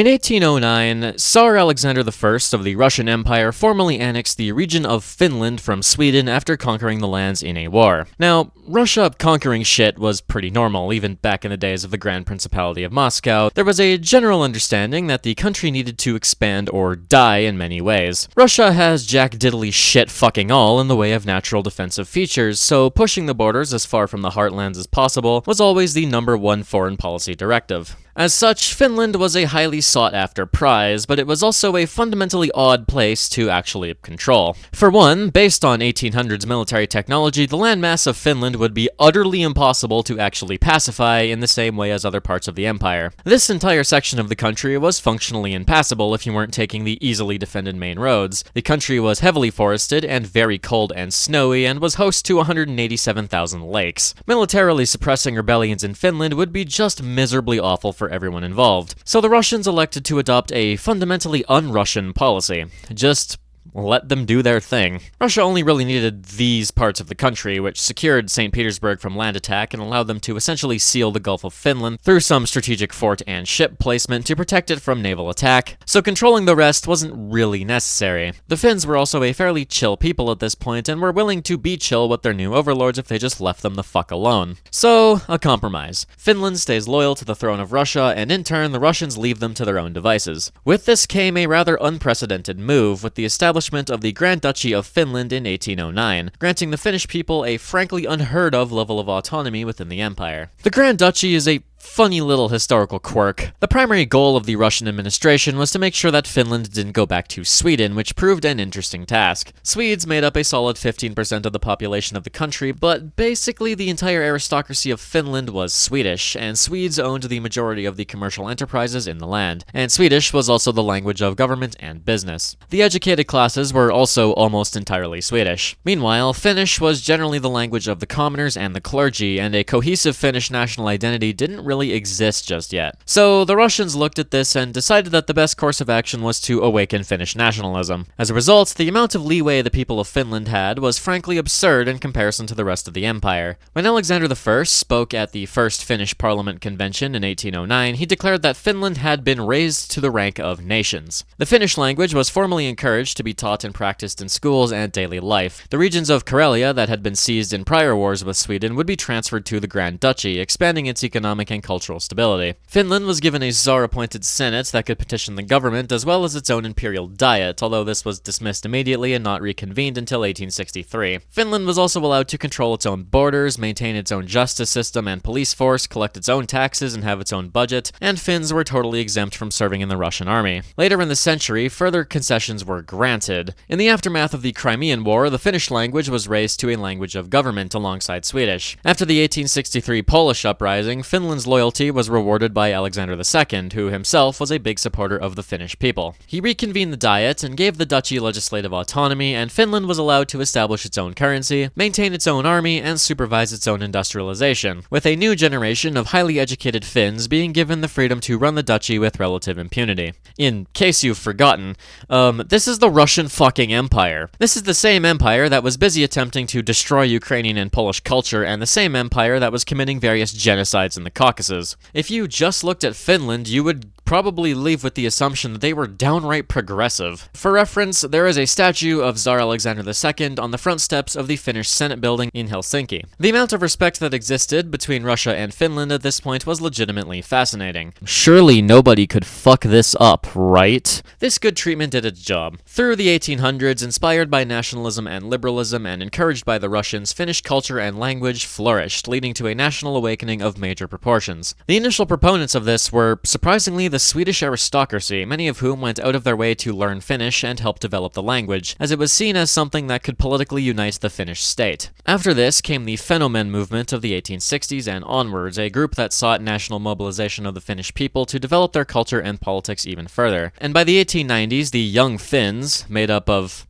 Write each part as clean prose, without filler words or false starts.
In 1809, Tsar Alexander I of the Russian Empire formally annexed the region of Finland from Sweden after conquering the lands in a war. Now, Russia conquering shit was pretty normal, even back in the days of the Grand Principality of Moscow. There was a general understanding that the country needed to expand or die in many ways. Russia has jack diddly shit fucking all in the way of natural defensive features, so pushing the borders as far from the heartlands as possible was always the #1 foreign policy directive. As such, Finland was a highly sought-after prize, but it was also a fundamentally odd place to actually control. For one, based on 1800s military technology, the landmass of Finland would be utterly impossible to actually pacify in the same way as other parts of the empire. This entire section of the country was functionally impassable if you weren't taking the easily defended main roads. The country was heavily forested and very cold and snowy, and was host to 187,000 lakes. Militarily suppressing rebellions in Finland would be just miserably awful for everyone involved. So the Russians elected to adopt a fundamentally un-Russian policy. Just let them do their thing. Russia only really needed these parts of the country, which secured St. Petersburg from land attack and allowed them to essentially seal the Gulf of Finland through some strategic fort and ship placement to protect it from naval attack, so controlling the rest wasn't really necessary. The Finns were also a fairly chill people at this point, and were willing to be chill with their new overlords if they just left them the fuck alone. So, a compromise. Finland stays loyal to the throne of Russia, and in turn, the Russians leave them to their own devices. With this came a rather unprecedented move, with the establishment of the Grand Duchy of Finland in 1809, granting the Finnish people a frankly unheard of level of autonomy within the empire. The Grand Duchy is a funny little historical quirk. The primary goal of the Russian administration was to make sure that Finland didn't go back to Sweden, which proved an interesting task. Swedes made up a solid 15% of the population of the country, but basically the entire aristocracy of Finland was Swedish, and Swedes owned the majority of the commercial enterprises in the land, and Swedish was also the language of government and business. The educated classes were also almost entirely Swedish. Meanwhile, Finnish was generally the language of the commoners and the clergy, and a cohesive Finnish national identity didn't really exist just yet. So the Russians looked at this and decided that the best course of action was to awaken Finnish nationalism. As a result, the amount of leeway the people of Finland had was frankly absurd in comparison to the rest of the empire. When Alexander I spoke at the first Finnish Parliament Convention in 1809, he declared that Finland had been raised to the rank of nations. The Finnish language was formally encouraged to be taught and practiced in schools and daily life. The regions of Karelia that had been seized in prior wars with Sweden would be transferred to the Grand Duchy, expanding its economic and cultural stability. Finland was given a czar-appointed senate that could petition the government, as well as its own imperial diet, although this was dismissed immediately and not reconvened until 1863. Finland was also allowed to control its own borders, maintain its own justice system and police force, collect its own taxes, and have its own budget, and Finns were totally exempt from serving in the Russian army. Later in the century, further concessions were granted. In the aftermath of the Crimean War, the Finnish language was raised to a language of government alongside Swedish. After the 1863 Polish uprising, Finland's loyalty was rewarded by Alexander II, who himself was a big supporter of the Finnish people. He reconvened the Diet and gave the duchy legislative autonomy, and Finland was allowed to establish its own currency, maintain its own army, and supervise its own industrialization, with a new generation of highly educated Finns being given the freedom to run the duchy with relative impunity. In case you've forgotten, this is the Russian fucking Empire. This is the same empire that was busy attempting to destroy Ukrainian and Polish culture, and the same empire that was committing various genocides in the Caucasus. If you just looked at Finland, you would probably leave with the assumption that they were downright progressive. For reference, there is a statue of Tsar Alexander II on the front steps of the Finnish Senate building in Helsinki. The amount of respect that existed between Russia and Finland at this point was legitimately fascinating. Surely nobody could fuck this up, right? This good treatment did its job. Through the 1800s, inspired by nationalism and liberalism and encouraged by the Russians, Finnish culture and language flourished, leading to a national awakening of major proportions. The initial proponents of this were surprisingly the Swedish aristocracy, many of whom went out of their way to learn Finnish and help develop the language, as it was seen as something that could politically unite the Finnish state. After this came the Fennomen movement of the 1860s and onwards, a group that sought national mobilization of the Finnish people to develop their culture and politics even further. And by the 1890s, the young Finns, made up of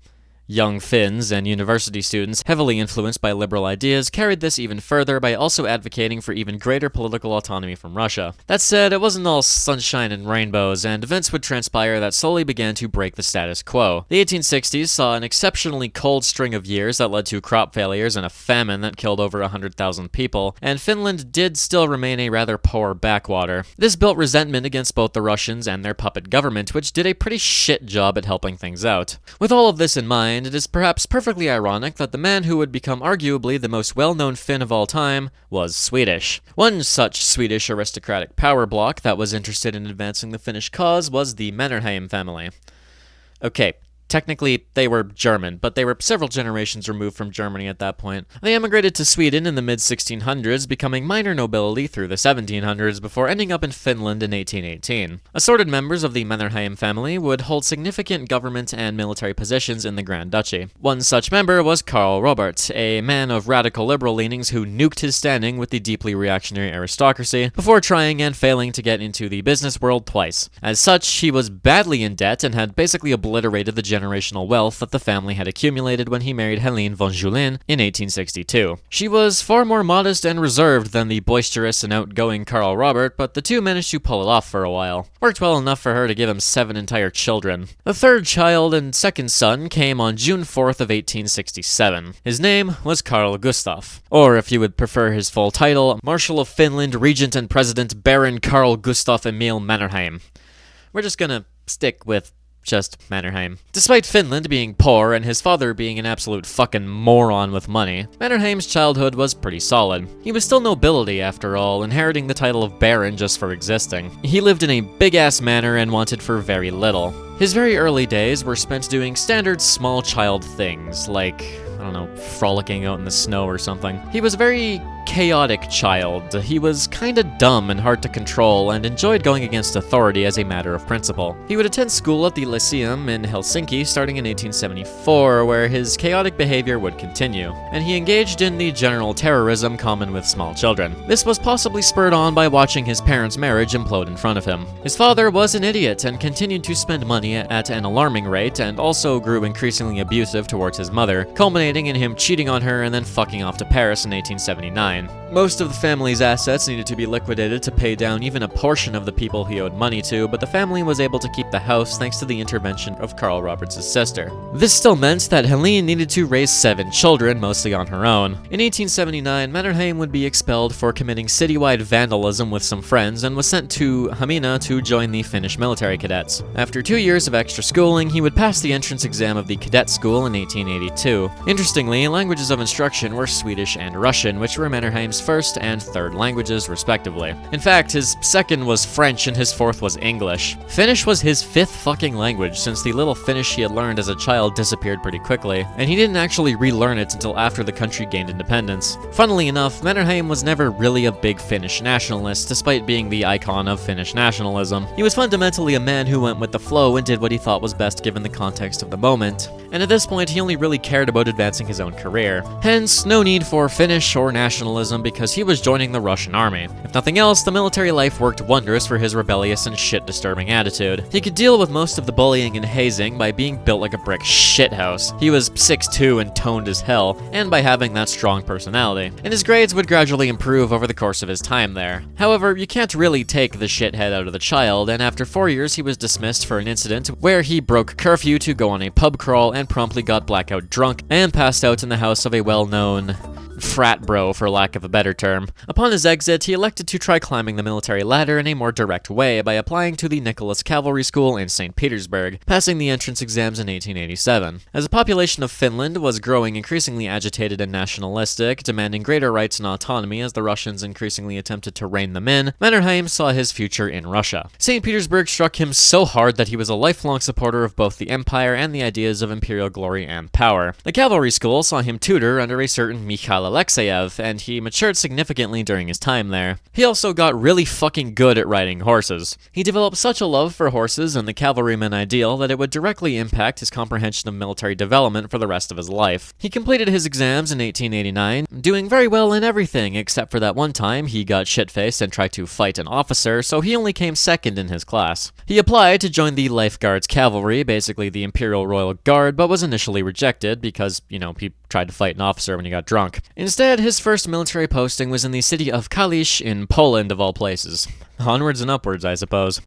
Young Finns and university students, heavily influenced by liberal ideas, carried this even further by also advocating for even greater political autonomy from Russia. That said, it wasn't all sunshine and rainbows, and events would transpire that slowly began to break the status quo. The 1860s saw an exceptionally cold string of years that led to crop failures and a famine that killed over 100,000 people, and Finland did still remain a rather poor backwater. This built resentment against both the Russians and their puppet government, which did a pretty shit job at helping things out. With all of this in mind, it is perhaps perfectly ironic that the man who would become arguably the most well-known Finn of all time was Swedish. One such Swedish aristocratic power block that was interested in advancing the Finnish cause was the Mannerheim family. Okay, technically, they were German, but they were several generations removed from Germany at that point. They emigrated to Sweden in the mid-1600s, becoming minor nobility through the 1700s before ending up in Finland in 1818. Assorted members of the Mannerheim family would hold significant government and military positions in the Grand Duchy. One such member was Carl Robert, a man of radical liberal leanings who nuked his standing with the deeply reactionary aristocracy before trying and failing to get into the business world twice. As such, he was badly in debt and had basically obliterated the generational wealth that the family had accumulated when he married Helene von Julin in 1862. She was far more modest and reserved than the boisterous and outgoing Carl Robert, but the two managed to pull it off for a while. Worked well enough for her to give him 7 entire children. The third child and second son came on June 4th of 1867. His name was Carl Gustaf, or if you would prefer his full title, Marshal of Finland, Regent and President Baron Carl Gustaf Emil Mannerheim. We're just gonna stick with just Mannerheim. Despite Finland being poor and his father being an absolute fucking moron with money, Mannerheim's childhood was pretty solid. He was still nobility after all, inheriting the title of Baron just for existing. He lived in a big-ass manor and wanted for very little. His very early days were spent doing standard small child things, like, I don't know, frolicking out in the snow or something. He was a very chaotic child. He was kinda dumb and hard to control, and enjoyed going against authority as a matter of principle. He would attend school at the Lyceum in Helsinki starting in 1874, where his chaotic behavior would continue, and he engaged in the general terrorism common with small children. This was possibly spurred on by watching his parents' marriage implode in front of him. His father was an idiot and continued to spend money at an alarming rate, and also grew increasingly abusive towards his mother, culminating in him cheating on her and then fucking off to Paris in 1879. Most of the family's assets needed to be liquidated to pay down even a portion of the people he owed money to, but the family was able to keep the house thanks to the intervention of Carl Roberts' sister. This still meant that Helene needed to raise 7 children, mostly on her own. In 1879, Mannerheim would be expelled for committing citywide vandalism with some friends and was sent to Hamina to join the Finnish military cadets. After 2 years of extra schooling, he would pass the entrance exam of the cadet school in 1882. Interestingly, languages of instruction were Swedish and Russian, which were Mannerheim's first and third languages, respectively. In fact, his second was French and his fourth was English. Finnish was his 5th fucking language, since the little Finnish he had learned as a child disappeared pretty quickly, and he didn't actually relearn it until after the country gained independence. Funnily enough, Mannerheim was never really a big Finnish nationalist, despite being the icon of Finnish nationalism. He was fundamentally a man who went with the flow and did what he thought was best given the context of the moment, and at this point he only really cared about advancing his own career. Hence, no need for Finnish or nationalism because he was joining the Russian army. If nothing else, the military life worked wonders for his rebellious and shit-disturbing attitude. He could deal with most of the bullying and hazing by being built like a brick shithouse. He was 6'2" and toned as hell, and by having that strong personality. And his grades would gradually improve over the course of his time there. However, you can't really take the shithead out of the child, and after 4 years he was dismissed for an incident where he broke curfew to go on a pub crawl and promptly got blackout drunk and passed out in the house of a well-known frat bro, for lack of a better term. Upon his exit, he elected to try climbing the military ladder in a more direct way by applying to the Nicholas Cavalry School in St. Petersburg, passing the entrance exams in 1887. As the population of Finland was growing increasingly agitated and nationalistic, demanding greater rights and autonomy as the Russians increasingly attempted to rein them in, Mannerheim saw his future in Russia. St. Petersburg struck him so hard that he was a lifelong supporter of both the empire and the ideas of imperial glory and power. The cavalry school saw him tutor under a certain Mikhail Alexeyev, and he matured significantly during his time there. He also got really fucking good at riding horses. He developed such a love for horses and the cavalryman ideal that it would directly impact his comprehension of military development for the rest of his life. He completed his exams in 1889, doing very well in everything except for that one time he got shit-faced and tried to fight an officer, so he only came second in his class. He applied to join the Life Guards Cavalry, basically the Imperial Royal Guard, but was initially rejected because, he tried to fight an officer when he got drunk. Instead, his first military posting was in the city of Kalisz in Poland, of all places. Onwards and upwards, I suppose.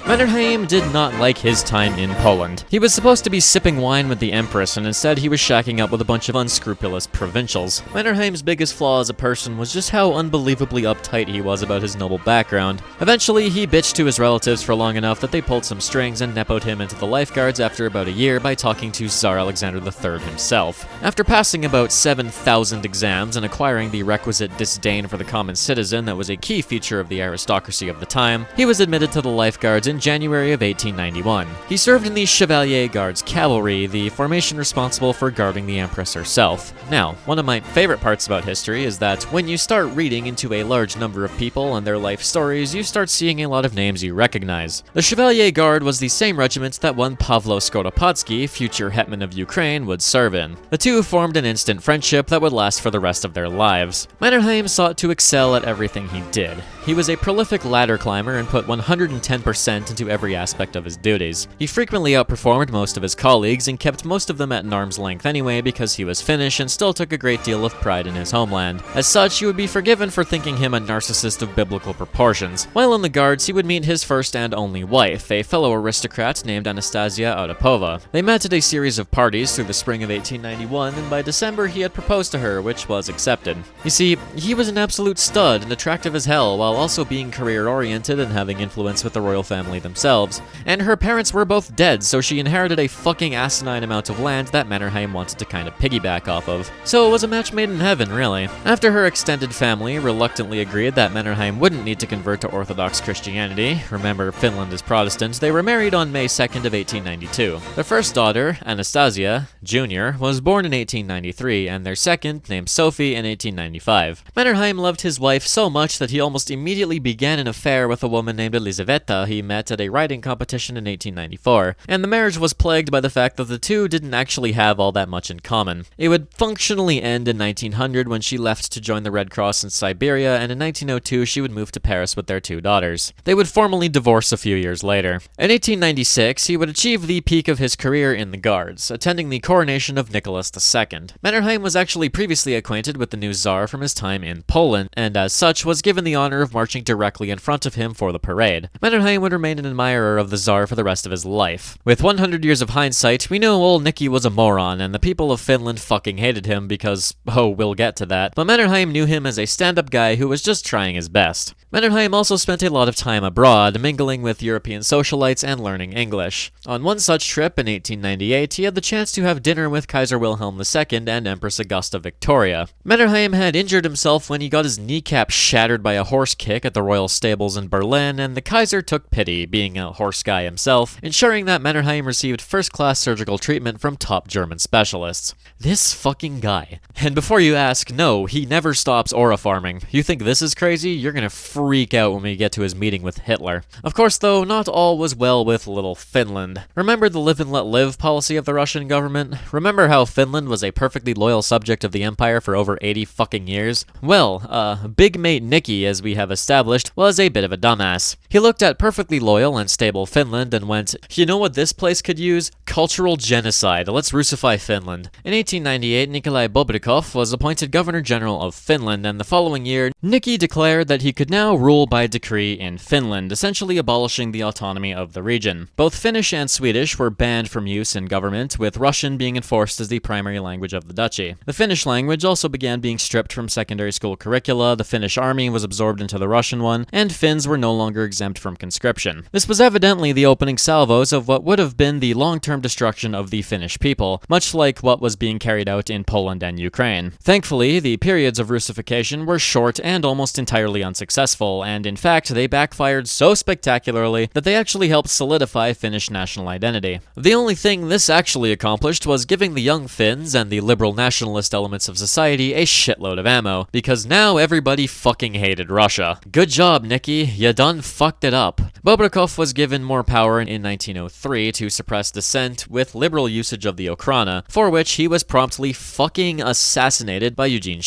Mannerheim did not like his time in Poland. He was supposed to be sipping wine with the Empress, and instead he was shacking up with a bunch of unscrupulous provincials. Mannerheim's biggest flaw as a person was just how unbelievably uptight he was about his noble background. Eventually, he bitched to his relatives for long enough that they pulled some strings and nepoed him into the lifeguards after about a year by talking to Tsar Alexander III himself. After passing about 7,000 exams and acquiring the requisite disdain for the common citizen that was a key feature of the aristocracy of the time, he was admitted to the lifeguards in January of 1891. He served in the Chevalier Guards Cavalry, the formation responsible for guarding the Empress herself. Now, one of my favorite parts about history is that when you start reading into a large number of people and their life stories, you start seeing a lot of names you recognize. The Chevalier Guard was the same regiment that one Pavlo Skoropadsky, future hetman of Ukraine, would serve in. The two formed an instant friendship that would last for the rest of their lives. Mannerheim sought to excel at everything he did. He was a prolific ladder climber and put 110% into every aspect of his duties. He frequently outperformed most of his colleagues and kept most of them at an arm's length anyway because he was Finnish and still took a great deal of pride in his homeland. As such, you would be forgiven for thinking him a narcissist of biblical proportions. While in the Guards, he would meet his first and only wife, a fellow aristocrat named Anastasia Otapova. They met at a series of parties through the spring of 1891, and by December he had proposed to her, which was accepted. You see, he was an absolute stud and attractive as hell, while also being career-oriented and having influence with the royal family themselves. And her parents were both dead, so she inherited a fucking asinine amount of land that Mannerheim wanted to kind of piggyback off of. So it was a match made in heaven, really. After her extended family reluctantly agreed that Mannerheim wouldn't need to convert to Orthodox Christianity, remember Finland is Protestant, they were married on May 2nd of 1892. Their first daughter, Anastasia, Jr., was born in 1893, and their second, named Sophie, in 1895. Mannerheim loved his wife so much that he almost immediately began an affair with a woman named Elizaveta he met at a riding competition in 1894, and the marriage was plagued by the fact that the two didn't actually have all that much in common. It would functionally end in 1900 when she left to join the Red Cross in Siberia, and in 1902 she would move to Paris with their two daughters. They would formally divorce a few years later. In 1896, he would achieve the peak of his career in the Guards, attending the coronation of Nicholas II. Mannerheim was actually previously acquainted with the new Tsar from his time in Poland, and as such was given the honor of marching directly in front of him for the parade. Mannerheim would remain an admirer of the Tsar for the rest of his life. With 100 years of hindsight, we know old Nicky was a moron, and the people of Finland fucking hated him because, oh, we'll get to that, but Mannerheim knew him as a stand-up guy who was just trying his best. Mannerheim also spent a lot of time abroad, mingling with European socialites and learning English. On one such trip in 1898, he had the chance to have dinner with Kaiser Wilhelm II and Empress Augusta Victoria. Mannerheim had injured himself when he got his kneecap shattered by a horse kick at the royal stables in Berlin, and the Kaiser took pity, being a horse guy himself, ensuring that Mannerheim received first-class surgical treatment from top German specialists. This fucking guy. And before you ask, no, he never stops aura farming. You think this is crazy? You're gonna freak out when we get to his meeting with Hitler. Of course, though, not all was well with little Finland. Remember the live and let live policy of the Russian government? Remember how Finland was a perfectly loyal subject of the empire for over 80 fucking years? Well, Big Mate Nicky, as we have established, was a bit of a dumbass. He looked at perfectly loyal and stable Finland and went, you know what this place could use? Cultural genocide. Let's Russify Finland. In 1898, Nikolai Bobrikov was appointed Governor General of Finland, and the following year, Nicky declared that he could now rule by decree in Finland, essentially abolishing the autonomy of the region. Both Finnish and Swedish were banned from use in government, with Russian being enforced as the primary language of the duchy. The Finnish language also began being stripped from secondary school curricula, the Finnish army was absorbed into the Russian one, and Finns were no longer exempt from conscription. This was evidently the opening salvos of what would have been the long-term destruction of the Finnish people, much like what was being carried out in Poland and Ukraine. Thankfully, the periods of Russification were short and almost entirely unsuccessful, and in fact, they backfired so spectacularly that they actually helped solidify Finnish national identity. The only thing this actually accomplished was giving the young Finns and the liberal nationalist elements of society a shitload of ammo, because now everybody fucking hated Russia. Good job, Nicky, you done fucked it up. Bobrikov was given more power in 1903 to suppress dissent with liberal usage of the Okrana, for which he was promptly fucking assassinated by Eugene,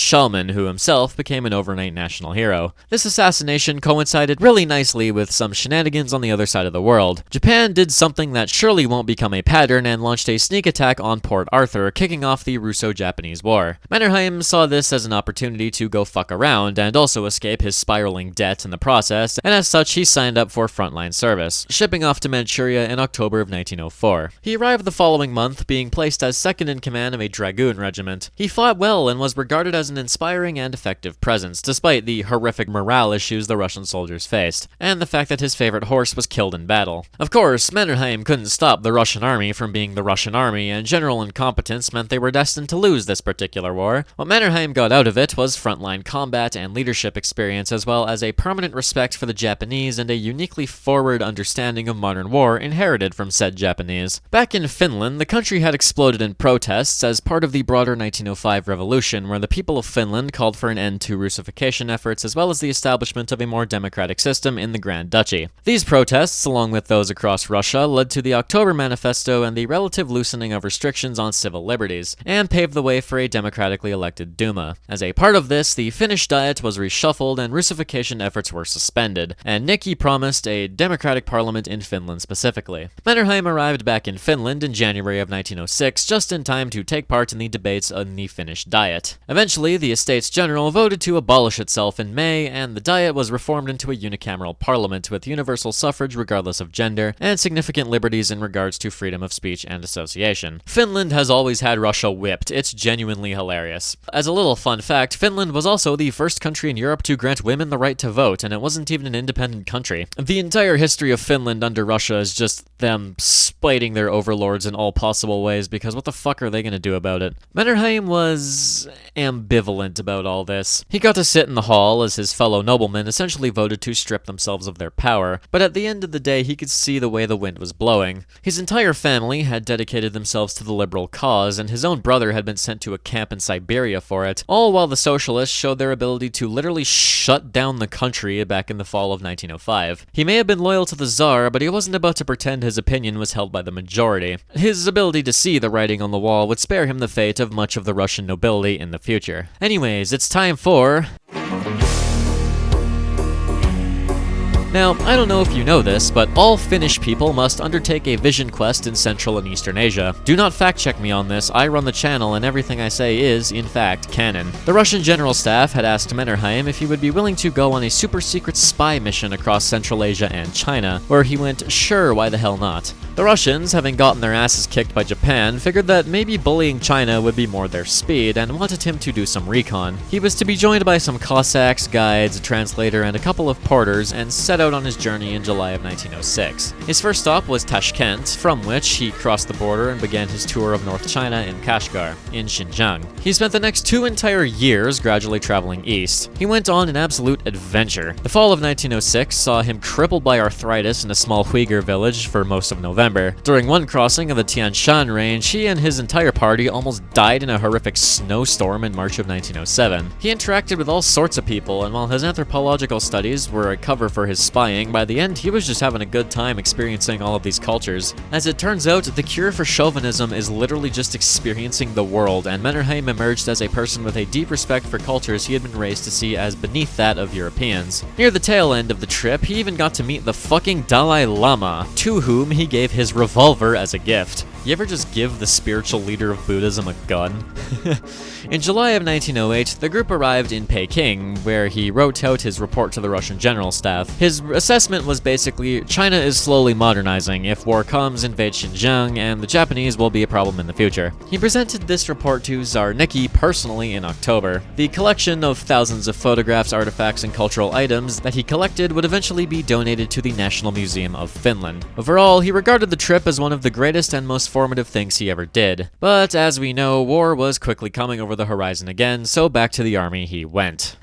who himself became an overnight national hero. This assassination coincided really nicely with some shenanigans on the other side of the world. Japan did something that surely won't become a pattern and launched a sneak attack on Port Arthur, kicking off the Russo-Japanese War. Mannerheim saw this as an opportunity to go fuck around and also escape his spiraling debt in the process, and as such he signed up for frontline service, shipping off to Manchuria in October of 1904. He arrived the following month, being placed as second in command of a dragoon regiment. He fought well and was regarded as an inspiring and effective presence, despite the horrific morale issues the Russian soldiers faced, and the fact that his favorite horse was killed in battle. Of course, Mannerheim couldn't stop the Russian army from being the Russian army, and general incompetence meant they were destined to lose this particular war. What Mannerheim got out of it was frontline combat and leadership experience, as well as a permanent respect for the Japanese and a uniquely forward understanding of modern war inherited from said Japanese. Back in Finland, the country had exploded in protests as part of the broader 1905 revolution, where the people of Finland called for an end to Russification efforts as well as the establishment of a more democratic system in the Grand Duchy. These protests, along with those across Russia, led to the October Manifesto and the relative loosening of restrictions on civil liberties, and paved the way for a democratically elected Duma. As a part of this, the Finnish Diet was reshuffled and Russification efforts were suspended, and Nicky promised a democratic parliament in Finland specifically. Mannerheim arrived back in Finland in January of 1906, just in time to take part in the debates on the Finnish Diet. Eventually, the Estates General voted to abolish itself in May, and the Diet was reformed into a unicameral parliament with universal suffrage regardless of gender, and significant liberties in regards to freedom of speech and association. Finland has always had Russia whipped. It's genuinely hilarious. As a little fun fact, Finland was also the first country in Europe to grant women the right to vote, and it wasn't even an independent country. The entire history of Finland under Russia is just them spiting their overlords in all possible ways, because what the fuck are they gonna do about it? Mannerheim was ambivalent about all this. He got to sit in the hall as his fellow noblemen essentially voted to strip themselves of their power, but at the end of the day he could see the way the wind was blowing. His entire family had dedicated themselves to the liberal cause, and his own brother had been sent to a camp in Siberia for it, all while the socialists showed their ability to literally shut down the country back in the fall of 1905. He may have been loyal to the Tsar, but he wasn't about to pretend his opinion was held by the majority. His ability to see the writing on the wall would spare him the fate of much of the Russian nobility in the future. Anyways, it's time for... Now, I don't know if you know this, but all Finnish people must undertake a vision quest in Central and Eastern Asia. Do not fact-check me on this, I run the channel and everything I say is, in fact, canon. The Russian General Staff had asked Mannerheim if he would be willing to go on a super-secret spy mission across Central Asia and China, where he went, sure, why the hell not? The Russians, having gotten their asses kicked by Japan, figured that maybe bullying China would be more their speed, and wanted him to do some recon. He was to be joined by some Cossacks, guides, a translator, and a couple of porters, and set out on his journey in July of 1906. His first stop was Tashkent, from which he crossed the border and began his tour of North China in Kashgar, in Xinjiang. He spent the next 2 entire years gradually traveling east. He went on an absolute adventure. The fall of 1906 saw him crippled by arthritis in a small Uyghur village for most of November. During one crossing of the Tian Shan range, he and his entire party almost died in a horrific snowstorm in March of 1907. He interacted with all sorts of people, and while his anthropological studies were a cover for his spying, by the end he was just having a good time experiencing all of these cultures. As it turns out, the cure for chauvinism is literally just experiencing the world, and Mannerheim emerged as a person with a deep respect for cultures he had been raised to see as beneath that of Europeans. Near the tail end of the trip, he even got to meet the fucking Dalai Lama, to whom he gave his revolver as a gift. You ever just give the spiritual leader of Buddhism a gun? In July of 1908, the group arrived in Peking, where he wrote out his report to the Russian General Staff. His assessment was basically, China is slowly modernizing. If war comes, invade Xinjiang, and the Japanese will be a problem in the future. He presented this report to Tsar Nicky personally in October. The collection of thousands of photographs, artifacts, and cultural items that he collected would eventually be donated to the National Museum of Finland. Overall, he regarded the trip as one of the greatest and most formative things he ever did. But as we know, war was quickly coming over the horizon again, so back to the army he went.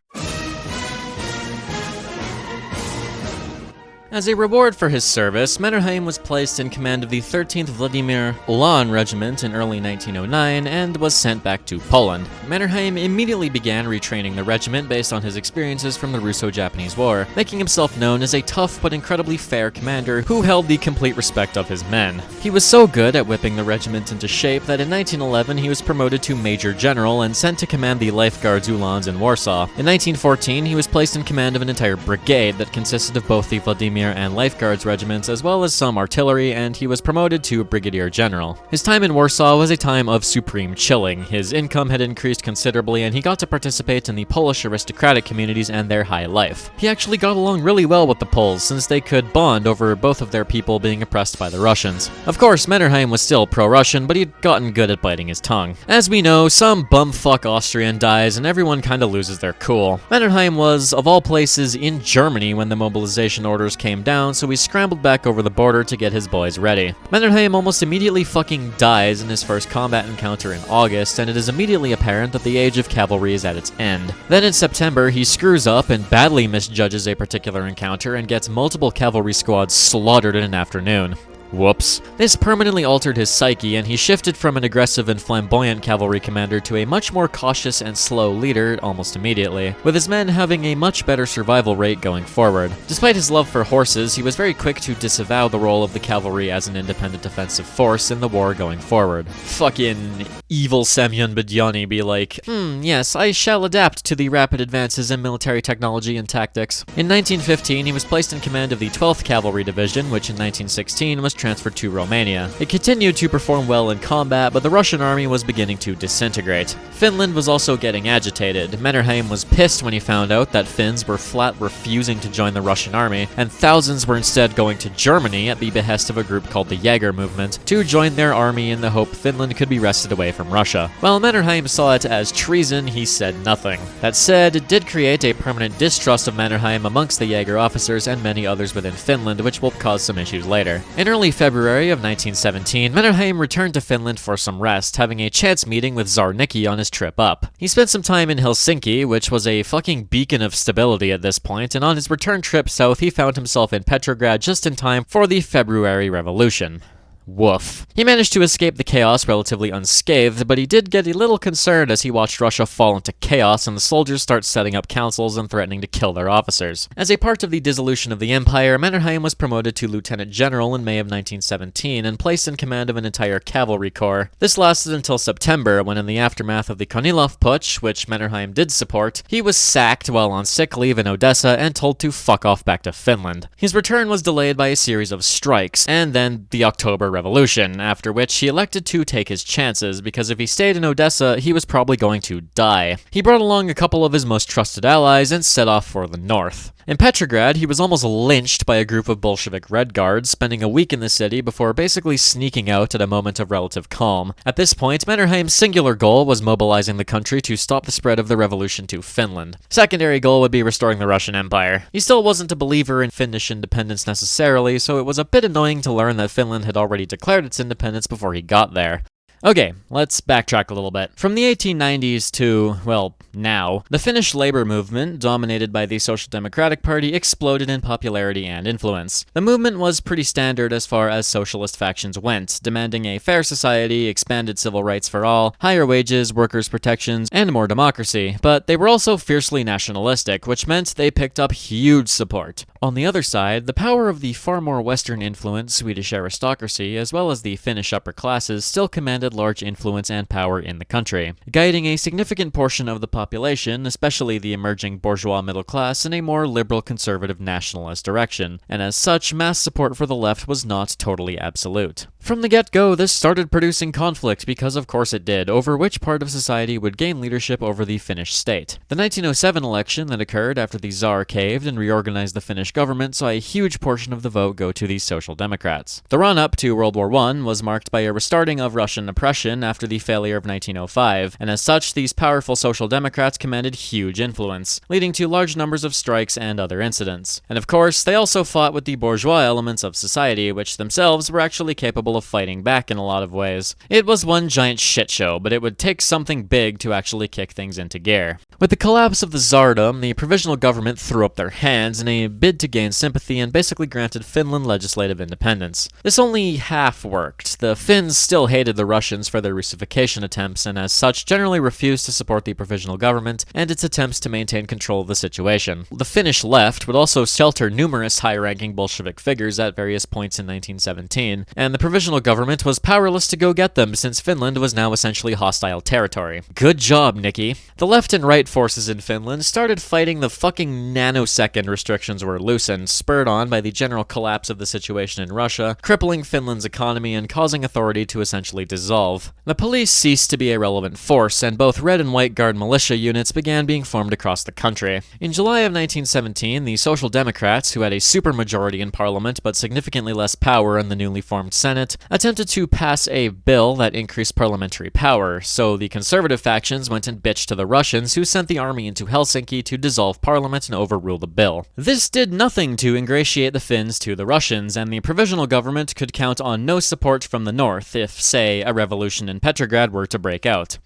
As a reward for his service, Mannerheim was placed in command of the 13th Vladimir Ulan Regiment in early 1909 and was sent back to Poland. Mannerheim immediately began retraining the regiment based on his experiences from the Russo-Japanese War, making himself known as a tough but incredibly fair commander who held the complete respect of his men. He was so good at whipping the regiment into shape that in 1911 he was promoted to Major General and sent to command the Lifeguards Ulans in Warsaw. In 1914, he was placed in command of an entire brigade that consisted of both the Vladimir and Lifeguards regiments as well as some artillery, and he was promoted to Brigadier General. His time in Warsaw was a time of supreme chilling. His income had increased considerably and he got to participate in the Polish aristocratic communities and their high life. He actually got along really well with the Poles since they could bond over both of their people being oppressed by the Russians. Of course, Mannerheim was still pro-Russian, but he'd gotten good at biting his tongue. As we know, some bumfuck Austrian dies and everyone kinda loses their cool. Mannerheim was, of all places, in Germany when the mobilization orders came down, so he scrambled back over the border to get his boys ready. Mannerheim almost immediately fucking dies in his first combat encounter in August, and it is immediately apparent that the age of cavalry is at its end. Then in September, he screws up and badly misjudges a particular encounter and gets multiple cavalry squads slaughtered in an afternoon. Whoops. This permanently altered his psyche, and he shifted from an aggressive and flamboyant cavalry commander to a much more cautious and slow leader almost immediately, with his men having a much better survival rate going forward. Despite his love for horses, he was very quick to disavow the role of the cavalry as an independent defensive force in the war going forward. Fucking evil Semyon Bediani be like, yes, I shall adapt to the rapid advances in military technology and tactics. In 1915, he was placed in command of the 12th Cavalry Division, which in 1916 was transferred to Romania. It continued to perform well in combat, but the Russian army was beginning to disintegrate. Finland was also getting agitated. Mannerheim was pissed when he found out that Finns were flat refusing to join the Russian army, and thousands were instead going to Germany at the behest of a group called the Jaeger movement to join their army in the hope Finland could be wrested away from Russia. While Mannerheim saw it as treason, he said nothing. That said, it did create a permanent distrust of Mannerheim amongst the Jaeger officers and many others within Finland, which will cause some issues later. In early February of 1917, Mannerheim returned to Finland for some rest, having a chance meeting with Tsar Nicky on his trip up. He spent some time in Helsinki, which was a fucking beacon of stability at this point, and on his return trip south, he found himself in Petrograd just in time for the February Revolution. Woof. He managed to escape the chaos relatively unscathed, but he did get a little concerned as he watched Russia fall into chaos and the soldiers start setting up councils and threatening to kill their officers. As a part of the dissolution of the empire, Mannerheim was promoted to lieutenant general in May of 1917 and placed in command of an entire cavalry corps. This lasted until September, when in the aftermath of the Kornilov Putsch, which Mannerheim did support, he was sacked while on sick leave in Odessa and told to fuck off back to Finland. His return was delayed by a series of strikes, and then the October Revolution, after which he elected to take his chances, because if he stayed in Odessa, he was probably going to die. He brought along a couple of his most trusted allies and set off for the north. In Petrograd, he was almost lynched by a group of Bolshevik Red Guards, spending a week in the city before basically sneaking out at a moment of relative calm. At this point, Mannerheim's singular goal was mobilizing the country to stop the spread of the revolution to Finland. Secondary goal would be restoring the Russian Empire. He still wasn't a believer in Finnish independence necessarily, so it was a bit annoying to learn that Finland had already declared its independence before he got there. Okay, let's backtrack a little bit. From the 1890s to, well, now, the Finnish labor movement, dominated by the Social Democratic Party, exploded in popularity and influence. The movement was pretty standard as far as socialist factions went, demanding a fair society, expanded civil rights for all, higher wages, workers' protections, and more democracy, but they were also fiercely nationalistic, which meant they picked up huge support. On the other side, the power of the far more Western-influenced Swedish aristocracy, as well as the Finnish upper classes, still commanded large influence and power in the country, guiding a significant portion of the population, especially the emerging bourgeois middle class, in a more liberal conservative nationalist direction, and as such, mass support for the left was not totally absolute. From the get-go, this started producing conflict because of course it did, over which part of society would gain leadership over the Finnish state. The 1907 election that occurred after the Tsar caved and reorganized the Finnish government saw a huge portion of the vote go to the Social Democrats. The run-up to World War I was marked by a restarting of Russian oppression after the failure of 1905, and as such, these powerful Social Democrats commanded huge influence, leading to large numbers of strikes and other incidents. And of course, they also fought with the bourgeois elements of society, which themselves were actually capable of fighting back in a lot of ways. It was one giant shit show, but it would take something big to actually kick things into gear. With the collapse of the Tsardom, the provisional government threw up their hands in a bid to gain sympathy and basically granted Finland legislative independence. This only half worked. The Finns still hated the Russians for their Russification attempts, and as such generally refused to support the provisional government and its attempts to maintain control of the situation. The Finnish left would also shelter numerous high-ranking Bolshevik figures at various points in 1917, and the provisional government was powerless to go get them since Finland was now essentially hostile territory. Good job, Nikki. The left and right forces in Finland started fighting the fucking nanosecond restrictions were loosened, spurred on by the general collapse of the situation in Russia, crippling Finland's economy and causing authority to essentially dissolve. The police ceased to be a relevant force, and both Red and White Guard militia units began being formed across the country. In July of 1917, the Social Democrats, who had a supermajority in parliament but significantly less power in the newly formed Senate, attempted to pass a bill that increased parliamentary power, so the conservative factions went and bitched to the Russians, who sent the army into Helsinki to dissolve parliament and overrule the bill. This did nothing to ingratiate the Finns to the Russians, and the provisional government could count on no support from the north if, say, a revolution in Petrograd were to break out.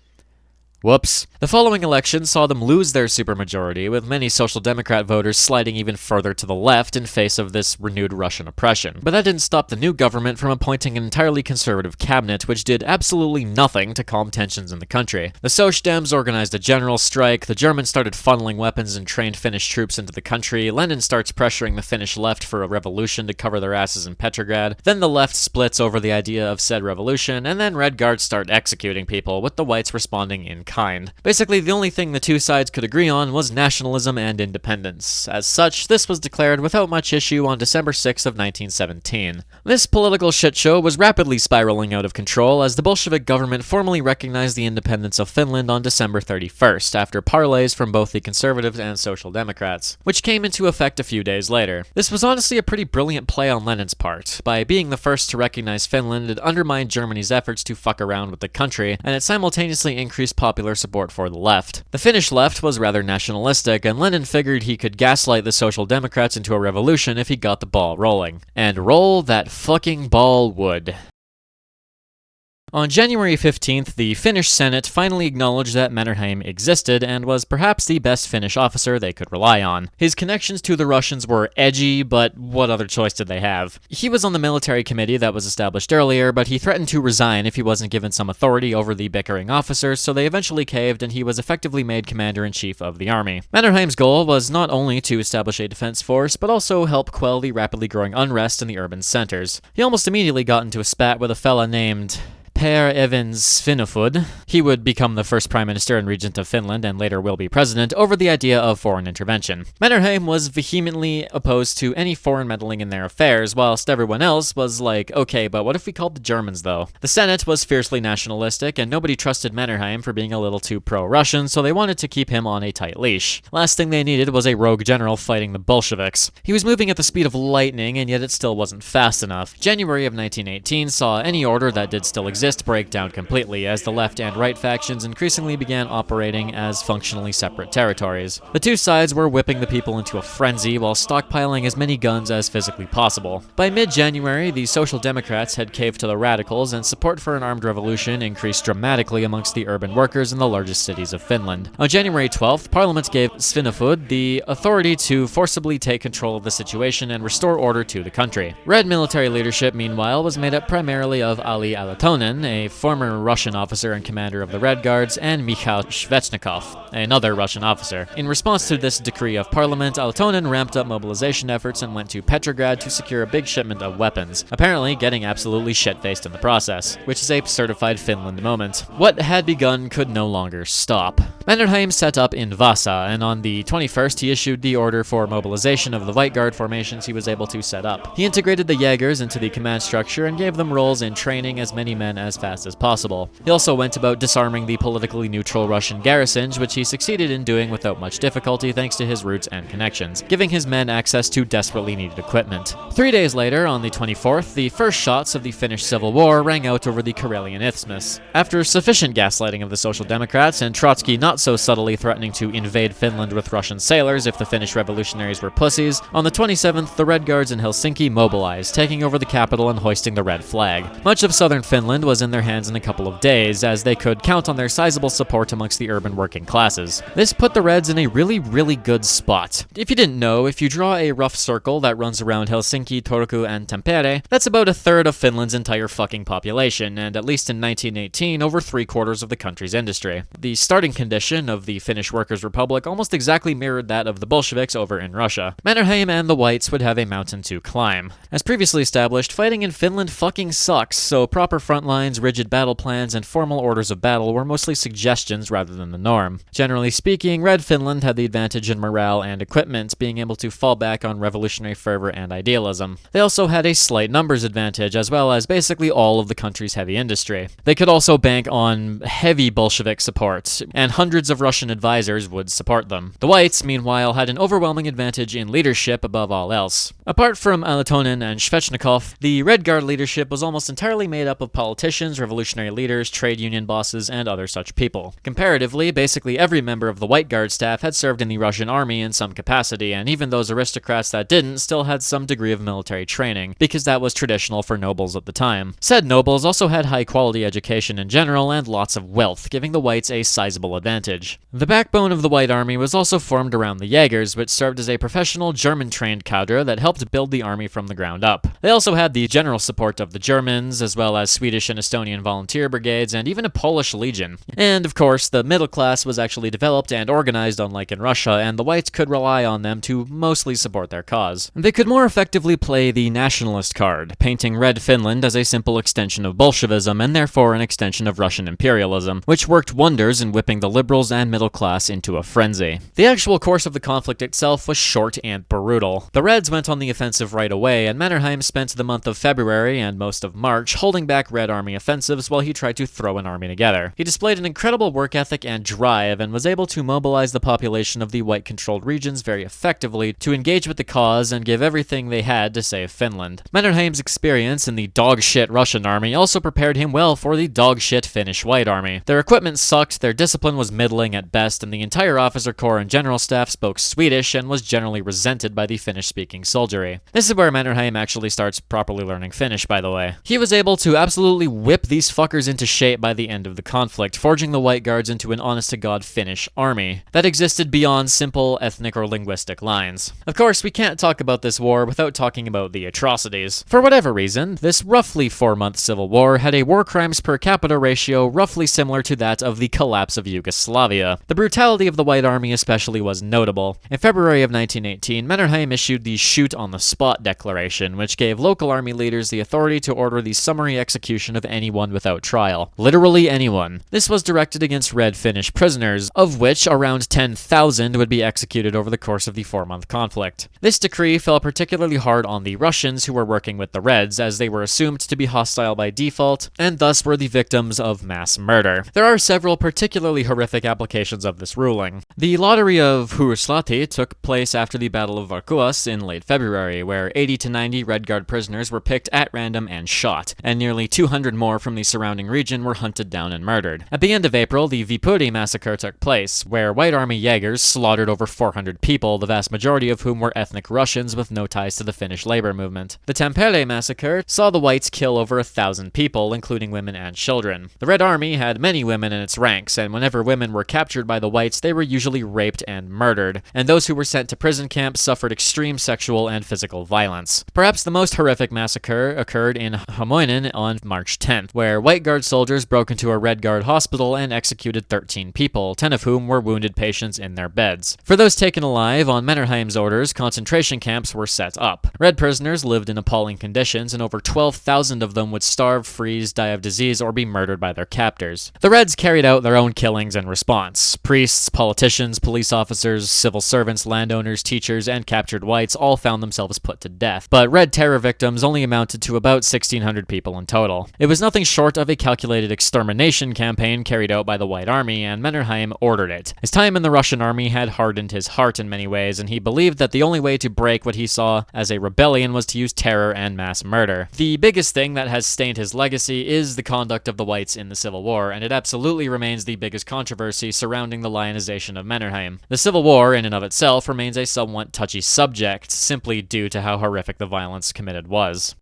Whoops. The following election saw them lose their supermajority, with many Social Democrat voters sliding even further to the left in face of this renewed Russian oppression. But that didn't stop the new government from appointing an entirely conservative cabinet, which did absolutely nothing to calm tensions in the country. The Soc Dems organized a general strike, the Germans started funneling weapons and trained Finnish troops into the country, Lenin starts pressuring the Finnish left for a revolution to cover their asses in Petrograd, then the left splits over the idea of said revolution, and then Red Guards start executing people, with the whites responding in kind. Basically, the only thing the two sides could agree on was nationalism and independence. As such, this was declared without much issue on December 6 of 1917. This political shitshow was rapidly spiraling out of control as the Bolshevik government formally recognized the independence of Finland on December 31st, after parleys from both the Conservatives and Social Democrats, which came into effect a few days later. This was honestly a pretty brilliant play on Lenin's part. By being the first to recognize Finland, it undermined Germany's efforts to fuck around with the country, and it simultaneously increased popular support for the left. The Finnish left was rather nationalistic, and Lenin figured he could gaslight the Social Democrats into a revolution if he got the ball rolling. And roll that fucking ball would. On January 15th, the Finnish Senate finally acknowledged that Mannerheim existed and was perhaps the best Finnish officer they could rely on. His connections to the Russians were edgy, but what other choice did they have? He was on the military committee that was established earlier, but he threatened to resign if he wasn't given some authority over the bickering officers, so they eventually caved and he was effectively made commander-in-chief of the army. Mannerheim's goal was not only to establish a defense force, but also help quell the rapidly growing unrest in the urban centers. He almost immediately got into a spat with a fella named Per Evans Svinhufvud. He would become the first prime minister and regent of Finland and later will be president over the idea of foreign intervention. Mannerheim was vehemently opposed to any foreign meddling in their affairs, whilst everyone else was like, okay, but what if we called the Germans though? The Senate was fiercely nationalistic and nobody trusted Mannerheim for being a little too pro-Russian, so they wanted to keep him on a tight leash. Last thing they needed was a rogue general fighting the Bolsheviks. He was moving at the speed of lightning, and yet it still wasn't fast enough. January of 1918 saw any order that did still exist break down completely, as the left and right factions increasingly began operating as functionally separate territories. The two sides were whipping the people into a frenzy while stockpiling as many guns as physically possible. By mid-January, the Social Democrats had caved to the radicals, and support for an armed revolution increased dramatically amongst the urban workers in the largest cities of Finland. On January 12th, Parliament gave Svinhufvud the authority to forcibly take control of the situation and restore order to the country. Red military leadership, meanwhile, was made up primarily of Ali Aaltonen, a former Russian officer and commander of the Red Guards, and Mikhail Svechnikov, another Russian officer. In response to this decree of parliament, Aaltonen ramped up mobilization efforts and went to Petrograd to secure a big shipment of weapons, apparently getting absolutely shit-faced in the process, which is a certified Finland moment. What had begun could no longer stop. Mannerheim set up in Vasa, and on the 21st he issued the order for mobilization of the White Guard formations he was able to set up. He integrated the Jaegers into the command structure and gave them roles in training as many men as fast as possible. He also went about disarming the politically neutral Russian garrisons, which he succeeded in doing without much difficulty thanks to his roots and connections, giving his men access to desperately needed equipment. 3 days later, on the 24th, the first shots of the Finnish Civil War rang out over the Karelian Isthmus. After sufficient gaslighting of the Social Democrats and Trotsky not so subtly threatening to invade Finland with Russian sailors if the Finnish revolutionaries were pussies, on the 27th the Red Guards in Helsinki mobilized, taking over the capital and hoisting the red flag. Much of southern Finland was in their hands in a couple of days, as they could count on their sizable support amongst the urban working classes. This put the Reds in a really good spot. If you didn't know, if you draw a rough circle that runs around Helsinki, Turku, and Tampere, that's about a third of Finland's entire fucking population, and at least in 1918, over 3/4 of the country's industry. The starting condition of the Finnish Workers' Republic almost exactly mirrored that of the Bolsheviks over in Russia. Mannerheim and the Whites would have a mountain to climb. As previously established, fighting in Finland fucking sucks, so proper front lines, rigid battle plans, and formal orders of battle were mostly suggestions rather than the norm. Generally speaking, Red Finland had the advantage in morale and equipment, being able to fall back on revolutionary fervor and idealism. They also had a slight numbers advantage, as well as basically all of the country's heavy industry. They could also bank on heavy Bolshevik support, and hundreds of Russian advisors would support them. The Whites, meanwhile, had an overwhelming advantage in leadership above all else. Apart from Alatonen and Svechnikov, the Red Guard leadership was almost entirely made up of politicians, revolutionary leaders, trade union bosses, and other such people. Comparatively, basically every member of the White Guard staff had served in the Russian army in some capacity, and even those aristocrats that didn't still had some degree of military training, because that was traditional for nobles at the time. Said nobles also had high-quality education in general and lots of wealth, giving the Whites a sizable advantage. The backbone of the White Army was also formed around the Jaegers, which served as a professional German-trained cadre that helped build the army from the ground up. They also had the general support of the Germans, as well as Swedish and Estonian volunteer brigades, and even a Polish legion. And, of course, the middle class was actually developed and organized unlike in Russia, and the Whites could rely on them to mostly support their cause. They could more effectively play the nationalist card, painting Red Finland as a simple extension of Bolshevism and therefore an extension of Russian imperialism, which worked wonders in whipping the liberals and middle class into a frenzy. The actual course of the conflict itself was short and brutal. The Reds went on the offensive right away, and Mannerheim spent the month of February and most of March holding back Red Army offensives while he tried to throw an army together. He displayed an incredible work ethic and drive, and was able to mobilize the population of the White-controlled regions very effectively to engage with the cause and give everything they had to save Finland. Mannerheim's experience in the dog-shit Russian army also prepared him well for the dog-shit Finnish White Army. Their equipment sucked, their discipline was middling at best, and the entire officer corps and general staff spoke Swedish and was generally resented by the Finnish-speaking soldiery. This is where Mannerheim actually starts properly learning Finnish, by the way. He was able to absolutely whip these fuckers into shape by the end of the conflict, forging the White Guards into an honest-to-God Finnish army that existed beyond simple ethnic or linguistic lines. Of course, we can't talk about this war without talking about the atrocities. For whatever reason, this roughly 4-month civil war had a war crimes per capita ratio roughly similar to that of the collapse of Yugoslavia. The brutality of the White Army especially was notable. In February of 1918, Mannerheim issued the shoot-on-the-spot declaration, which gave local army leaders the authority to order the summary execution of anyone without trial. Literally anyone. This was directed against Red Finnish prisoners, of which around 10,000 would be executed over the course of the 4-month conflict. This decree fell particularly hard on the Russians who were working with the Reds, as they were assumed to be hostile by default, and thus were the victims of mass murder. There are several particularly horrific applications of this ruling. The lottery of Huuslahti took place after the Battle of Varkuas in late February, where 80 to 90 Red Guard prisoners were picked at random and shot, and nearly 200 more from the surrounding region were hunted down and murdered. At the end of April, the Viipuri massacre took place, where White Army Jaegers slaughtered over 400 people, the vast majority of whom were ethnic Russians with no ties to the Finnish labor movement. The Tampere massacre saw the Whites kill over 1,000 people, including women and children. The Red Army had many women in its ranks, and whenever women were captured by the Whites, they were usually raped and murdered, and those who were sent to prison camps suffered extreme sexual and physical violence. Perhaps the most horrific massacre occurred in Hegemony on March 10th, where White Guard soldiers broke into a Red Guard hospital and executed 13 people, 10 of whom were wounded patients in their beds. For those taken alive, on Mannerheim's orders, concentration camps were set up. Red prisoners lived in appalling conditions, and over 12,000 of them would starve, freeze, die of disease, or be murdered by their captors. The Reds carried out their own killings and response. Priests, politicians, police officers, civil servants, landowners, teachers, and captured whites all found themselves put to death. But Red Terror victims only amounted to about 1,600 people in total. It was nothing short of a calculated extermination campaign carried out by the White Army, and Mannerheim ordered it. His time in the Russian army had hardened his heart in many ways, and he believed that the only way to break what he saw as a rebellion was to use terror and mass murder. The biggest thing that has stained his legacy is the conduct of the whites in the Civil War, and it absolutely remains the biggest controversy surrounding the lionization of Mannerheim. The Civil War, in and of itself, remains a somewhat touchy subject, simply due to how horrific the violence committed was.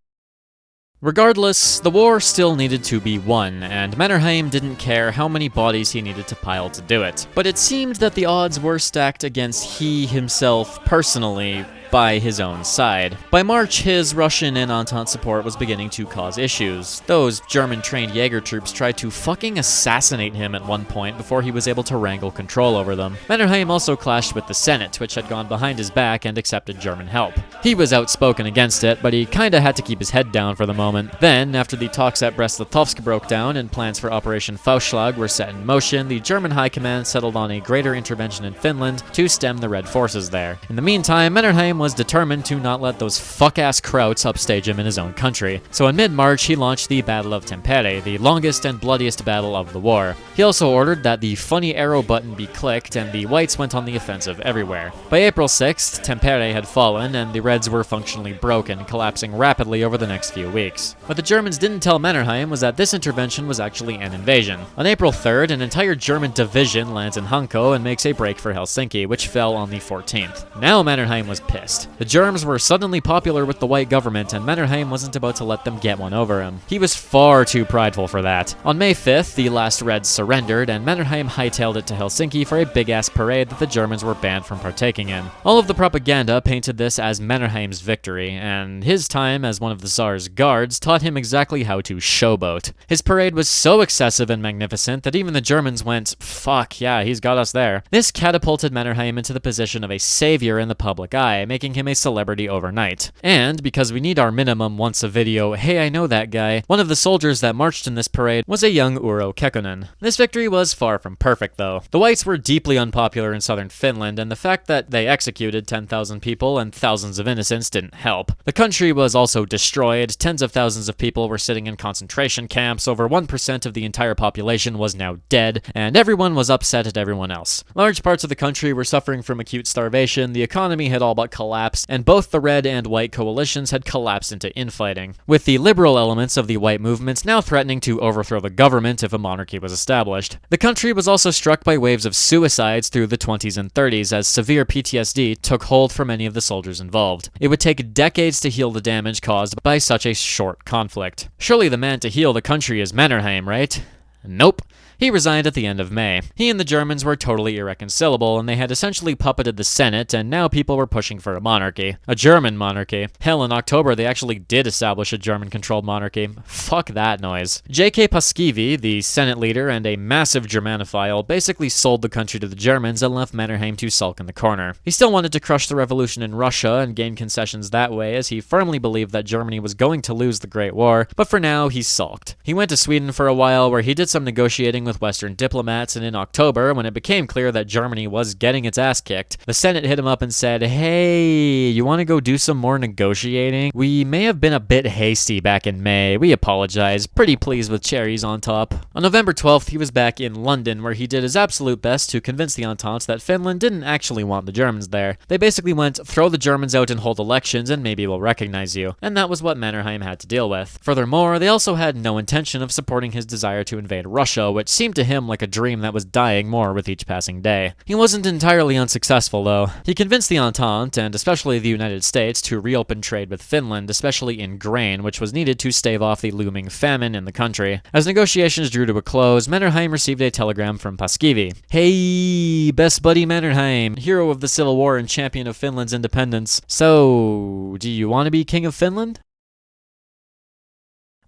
Regardless, the war still needed to be won, and Mannerheim didn't care how many bodies he needed to pile to do it. But it seemed that the odds were stacked against he himself personally, by his own side. By March, his Russian and Entente support was beginning to cause issues. Those German-trained Jaeger troops tried to fucking assassinate him at one point before he was able to wrangle control over them. Mannerheim also clashed with the Senate, which had gone behind his back and accepted German help. He was outspoken against it, but he kinda had to keep his head down for the moment. Then, after the talks at Brest-Litovsk broke down and plans for Operation Faustschlag were set in motion, the German High Command settled on a greater intervention in Finland to stem the Red forces there. In the meantime, Mannerheim was determined to not let those fuck-ass krauts upstage him in his own country. So in mid-March, he launched the Battle of Tampere, the longest and bloodiest battle of the war. He also ordered that the funny arrow button be clicked, and the whites went on the offensive everywhere. By April 6th, Tampere had fallen, and the Reds were functionally broken, collapsing rapidly over the next few weeks. What the Germans didn't tell Mannerheim was that this intervention was actually an invasion. On April 3rd, an entire German division lands in Hanko and makes a break for Helsinki, which fell on the 14th. Now Mannerheim was pissed. The Germs were suddenly popular with the white government, and Mannerheim wasn't about to let them get one over him. He was far too prideful for that. On May 5th, the last Reds surrendered, and Mannerheim hightailed it to Helsinki for a big-ass parade that the Germans were banned from partaking in. All of the propaganda painted this as Mannerheim's victory, and his time as one of the Tsar's guards taught him exactly how to showboat. His parade was so excessive and magnificent that even the Germans went, fuck, yeah, he's got us there. This catapulted Mannerheim into the position of a savior in the public eye, making him a celebrity overnight. And, because we need our minimum once a video, hey I know that guy, one of the soldiers that marched in this parade was a young Urho Kekkonen. This victory was far from perfect though. The whites were deeply unpopular in southern Finland, and the fact that they executed 10,000 people and thousands of innocents didn't help. The country was also destroyed, tens of thousands of people were sitting in concentration camps, over 1% of the entire population was now dead, and everyone was upset at everyone else. Large parts of the country were suffering from acute starvation, the economy had all but collapsed, and both the red and white coalitions had collapsed into infighting, with the liberal elements of the white movement now threatening to overthrow the government if a monarchy was established. The country was also struck by waves of suicides through the 20s and 30s as severe PTSD took hold for many of the soldiers involved. It would take decades to heal the damage caused by such a short conflict. Surely the man to heal the country is Mannerheim, right? Nope. He resigned at the end of May. He and the Germans were totally irreconcilable, and they had essentially puppeted the Senate, and now people were pushing for a monarchy. A German monarchy. Hell, in October they actually did establish a German-controlled monarchy. Fuck that noise. J.K. Paasikivi, the Senate leader and a massive Germanophile, basically sold the country to the Germans and left Mannerheim to sulk in the corner. He still wanted to crush the revolution in Russia and gain concessions that way, as he firmly believed that Germany was going to lose the Great War, but for now he sulked. He went to Sweden for a while, where he did some negotiating with Western diplomats, and in October, when it became clear that Germany was getting its ass kicked, the Senate hit him up and said, hey, you want to go do some more negotiating? We may have been a bit hasty back in May. We apologize. Pretty pleased with cherries on top. On November 12th, he was back in London, where he did his absolute best to convince the Entente that Finland didn't actually want the Germans there. They basically went, throw the Germans out and hold elections and maybe we'll recognize you. And that was what Mannerheim had to deal with. Furthermore, they also had no intention of supporting his desire to invade Russia, which seemed to him like a dream that was dying more with each passing day. He wasn't entirely unsuccessful though. He convinced the Entente, and especially the United States, to reopen trade with Finland, especially in grain, which was needed to stave off the looming famine in the country. As negotiations drew to a close, Mannerheim received a telegram from Paasikivi. Hey, best buddy Mannerheim, hero of the Civil War and champion of Finland's independence. So, do you want to be king of Finland?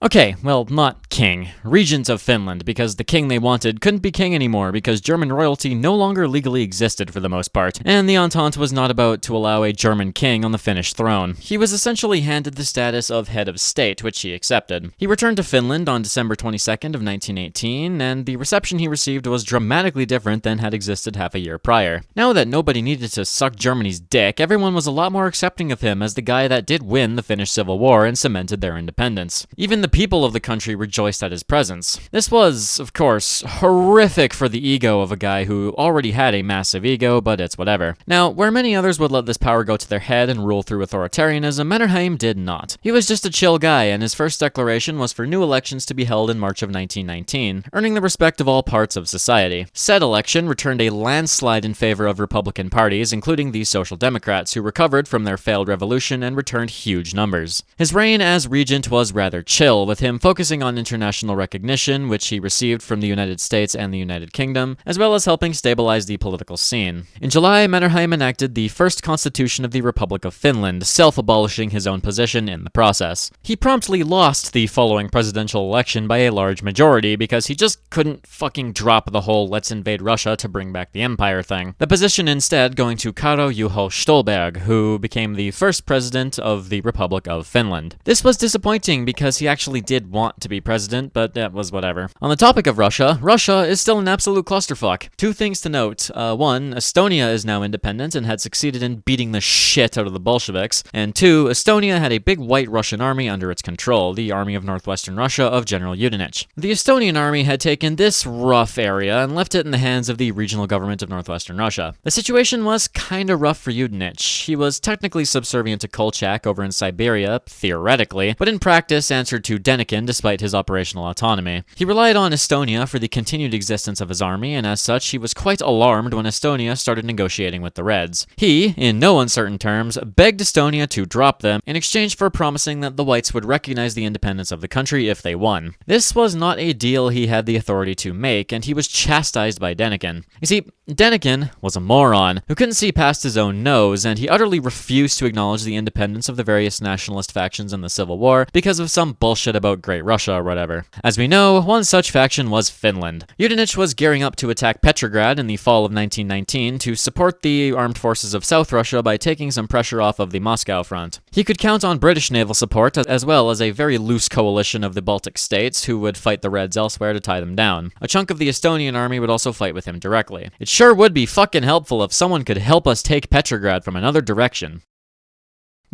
Okay, well, not king. Regent of Finland, because the king they wanted couldn't be king anymore because German royalty no longer legally existed for the most part, and the Entente was not about to allow a German king on the Finnish throne. He was essentially handed the status of head of state, which he accepted. He returned to Finland on December 22nd of 1918, and the reception he received was dramatically different than had existed half a year prior. Now that nobody needed to suck Germany's dick, everyone was a lot more accepting of him as the guy that did win the Finnish Civil War and cemented their independence. Even the people of the country rejoiced at his presence. This was, of course, horrific for the ego of a guy who already had a massive ego, but it's whatever. Now, where many others would let this power go to their head and rule through authoritarianism, Mannerheim did not. He was just a chill guy, and his first declaration was for new elections to be held in March of 1919, earning the respect of all parts of society. Said election returned a landslide in favor of Republican parties, including the Social Democrats, who recovered from their failed revolution and returned huge numbers. His reign as regent was rather chill, with him focusing on international recognition, which he received from the United States and the United Kingdom, as well as helping stabilize the political scene. In July, Mannerheim enacted the first constitution of the Republic of Finland, self-abolishing his own position in the process. He promptly lost the following presidential election by a large majority because he just couldn't fucking drop the whole let's invade Russia to bring back the empire thing. The position instead going to Carl Juho Stolberg, who became the first president of the Republic of Finland. This was disappointing because he actually did want to be president, but that was whatever. On the topic of Russia, Russia is still an absolute clusterfuck. Two things to note. One, Estonia is now independent and had succeeded in beating the shit out of the Bolsheviks. And two, Estonia had a big white Russian army under its control, the Army of Northwestern Russia of General Udenich. The Estonian army had taken this rough area and left it in the hands of the regional government of Northwestern Russia. The situation was kinda rough for Udenich. He was technically subservient to Kolchak over in Siberia, theoretically, but in practice answered to Denikin despite his operational autonomy. He relied on Estonia for the continued existence of his army, and as such, he was quite alarmed when Estonia started negotiating with the Reds. He, in no uncertain terms, begged Estonia to drop them in exchange for promising that the Whites would recognize the independence of the country if they won. This was not a deal he had the authority to make, and he was chastised by Denikin. You see, Denikin was a moron who couldn't see past his own nose, and he utterly refused to acknowledge the independence of the various nationalist factions in the Civil War because of some bullshit about Great Russia or whatever. As we know, one such faction was Finland. Udenich was gearing up to attack Petrograd in the fall of 1919 to support the armed forces of South Russia by taking some pressure off of the Moscow front. He could count on British naval support as well as a very loose coalition of the Baltic states who would fight the Reds elsewhere to tie them down. A chunk of the Estonian army would also fight with him directly. It sure would be fucking helpful if someone could help us take Petrograd from another direction.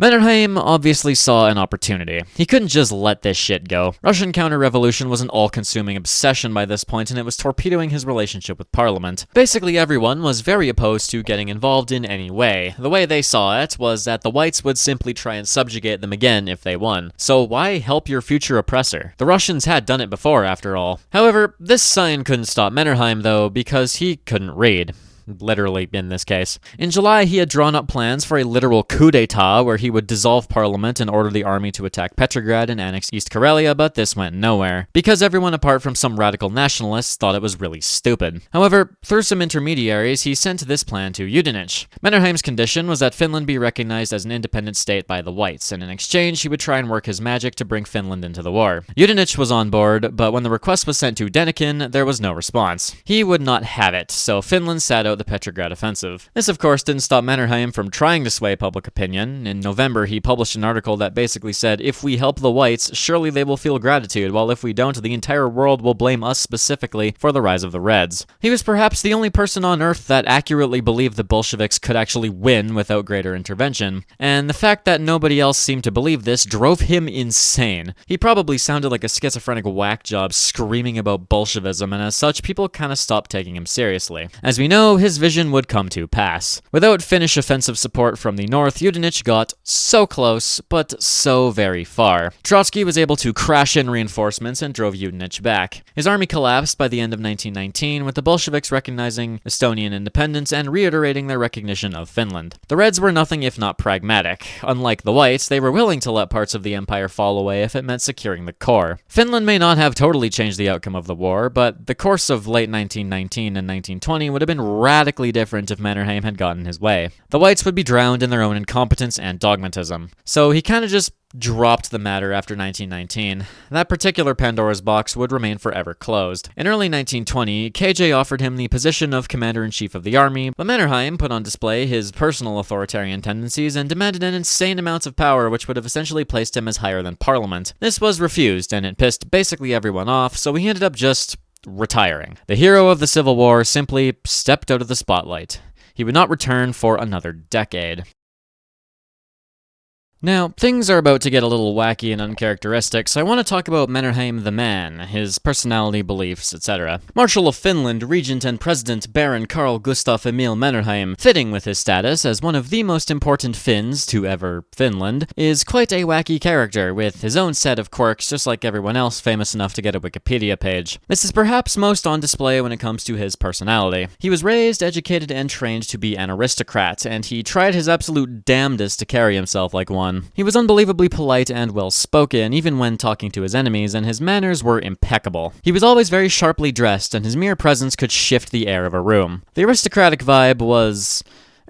Mannerheim obviously saw an opportunity. He couldn't just let this shit go. Russian counter-revolution was an all-consuming obsession by this point, and it was torpedoing his relationship with Parliament. Basically everyone was very opposed to getting involved in any way. The way they saw it was that the Whites would simply try and subjugate them again if they won. So why help your future oppressor? The Russians had done it before, after all. However, this sign couldn't stop Mannerheim, though, because he couldn't read. Literally, in this case. In July, he had drawn up plans for a literal coup d'etat where he would dissolve parliament and order the army to attack Petrograd and annex East Karelia, but this went nowhere, because everyone apart from some radical nationalists thought it was really stupid. However, through some intermediaries, he sent this plan to Udenich. Mannerheim's condition was that Finland be recognized as an independent state by the Whites, and in exchange, he would try and work his magic to bring Finland into the war. Udenich was on board, but when the request was sent to Denikin, there was no response. He would not have it, so Finland sat out the Petrograd offensive. This, of course, didn't stop Mannerheim from trying to sway public opinion. In November, he published an article that basically said, if we help the Whites, surely they will feel gratitude, while if we don't, the entire world will blame us specifically for the rise of the Reds. He was perhaps the only person on Earth that accurately believed the Bolsheviks could actually win without greater intervention, and the fact that nobody else seemed to believe this drove him insane. He probably sounded like a schizophrenic whack job screaming about Bolshevism, and as such, people kinda stopped taking him seriously. As we know, his vision would come to pass. Without Finnish offensive support from the north, Udenich got so close, but so very far. Trotsky was able to crash in reinforcements and drove Udenich back. His army collapsed by the end of 1919, with the Bolsheviks recognizing Estonian independence and reiterating their recognition of Finland. The Reds were nothing if not pragmatic. Unlike the Whites, they were willing to let parts of the empire fall away if it meant securing the core. Finland may not have totally changed the outcome of the war, but the course of late 1919 and 1920 would have been radically different if Mannerheim had gotten his way. The whites would be drowned in their own incompetence and dogmatism. So he kinda just dropped the matter after 1919. That particular Pandora's box would remain forever closed. In early 1920, KJ offered him the position of Commander-in-Chief of the Army, but Mannerheim put on display his personal authoritarian tendencies and demanded an insane amount of power which would have essentially placed him as higher than Parliament. This was refused, and it pissed basically everyone off, so he ended up just retiring. The hero of the Civil War simply stepped out of the spotlight. He would not return for another decade. Now, things are about to get a little wacky and uncharacteristic, so I want to talk about Mannerheim the man, his personality, beliefs, etc. Marshal of Finland, Regent and President Baron Carl Gustaf Emil Mannerheim, fitting with his status as one of the most important Finns to ever Finland, is quite a wacky character, with his own set of quirks just like everyone else famous enough to get a Wikipedia page. This is perhaps most on display when it comes to his personality. He was raised, educated, and trained to be an aristocrat, and he tried his absolute damnedest to carry himself like one. He was unbelievably polite and well-spoken, even when talking to his enemies, and his manners were impeccable. He was always very sharply dressed, and his mere presence could shift the air of a room. The aristocratic vibe was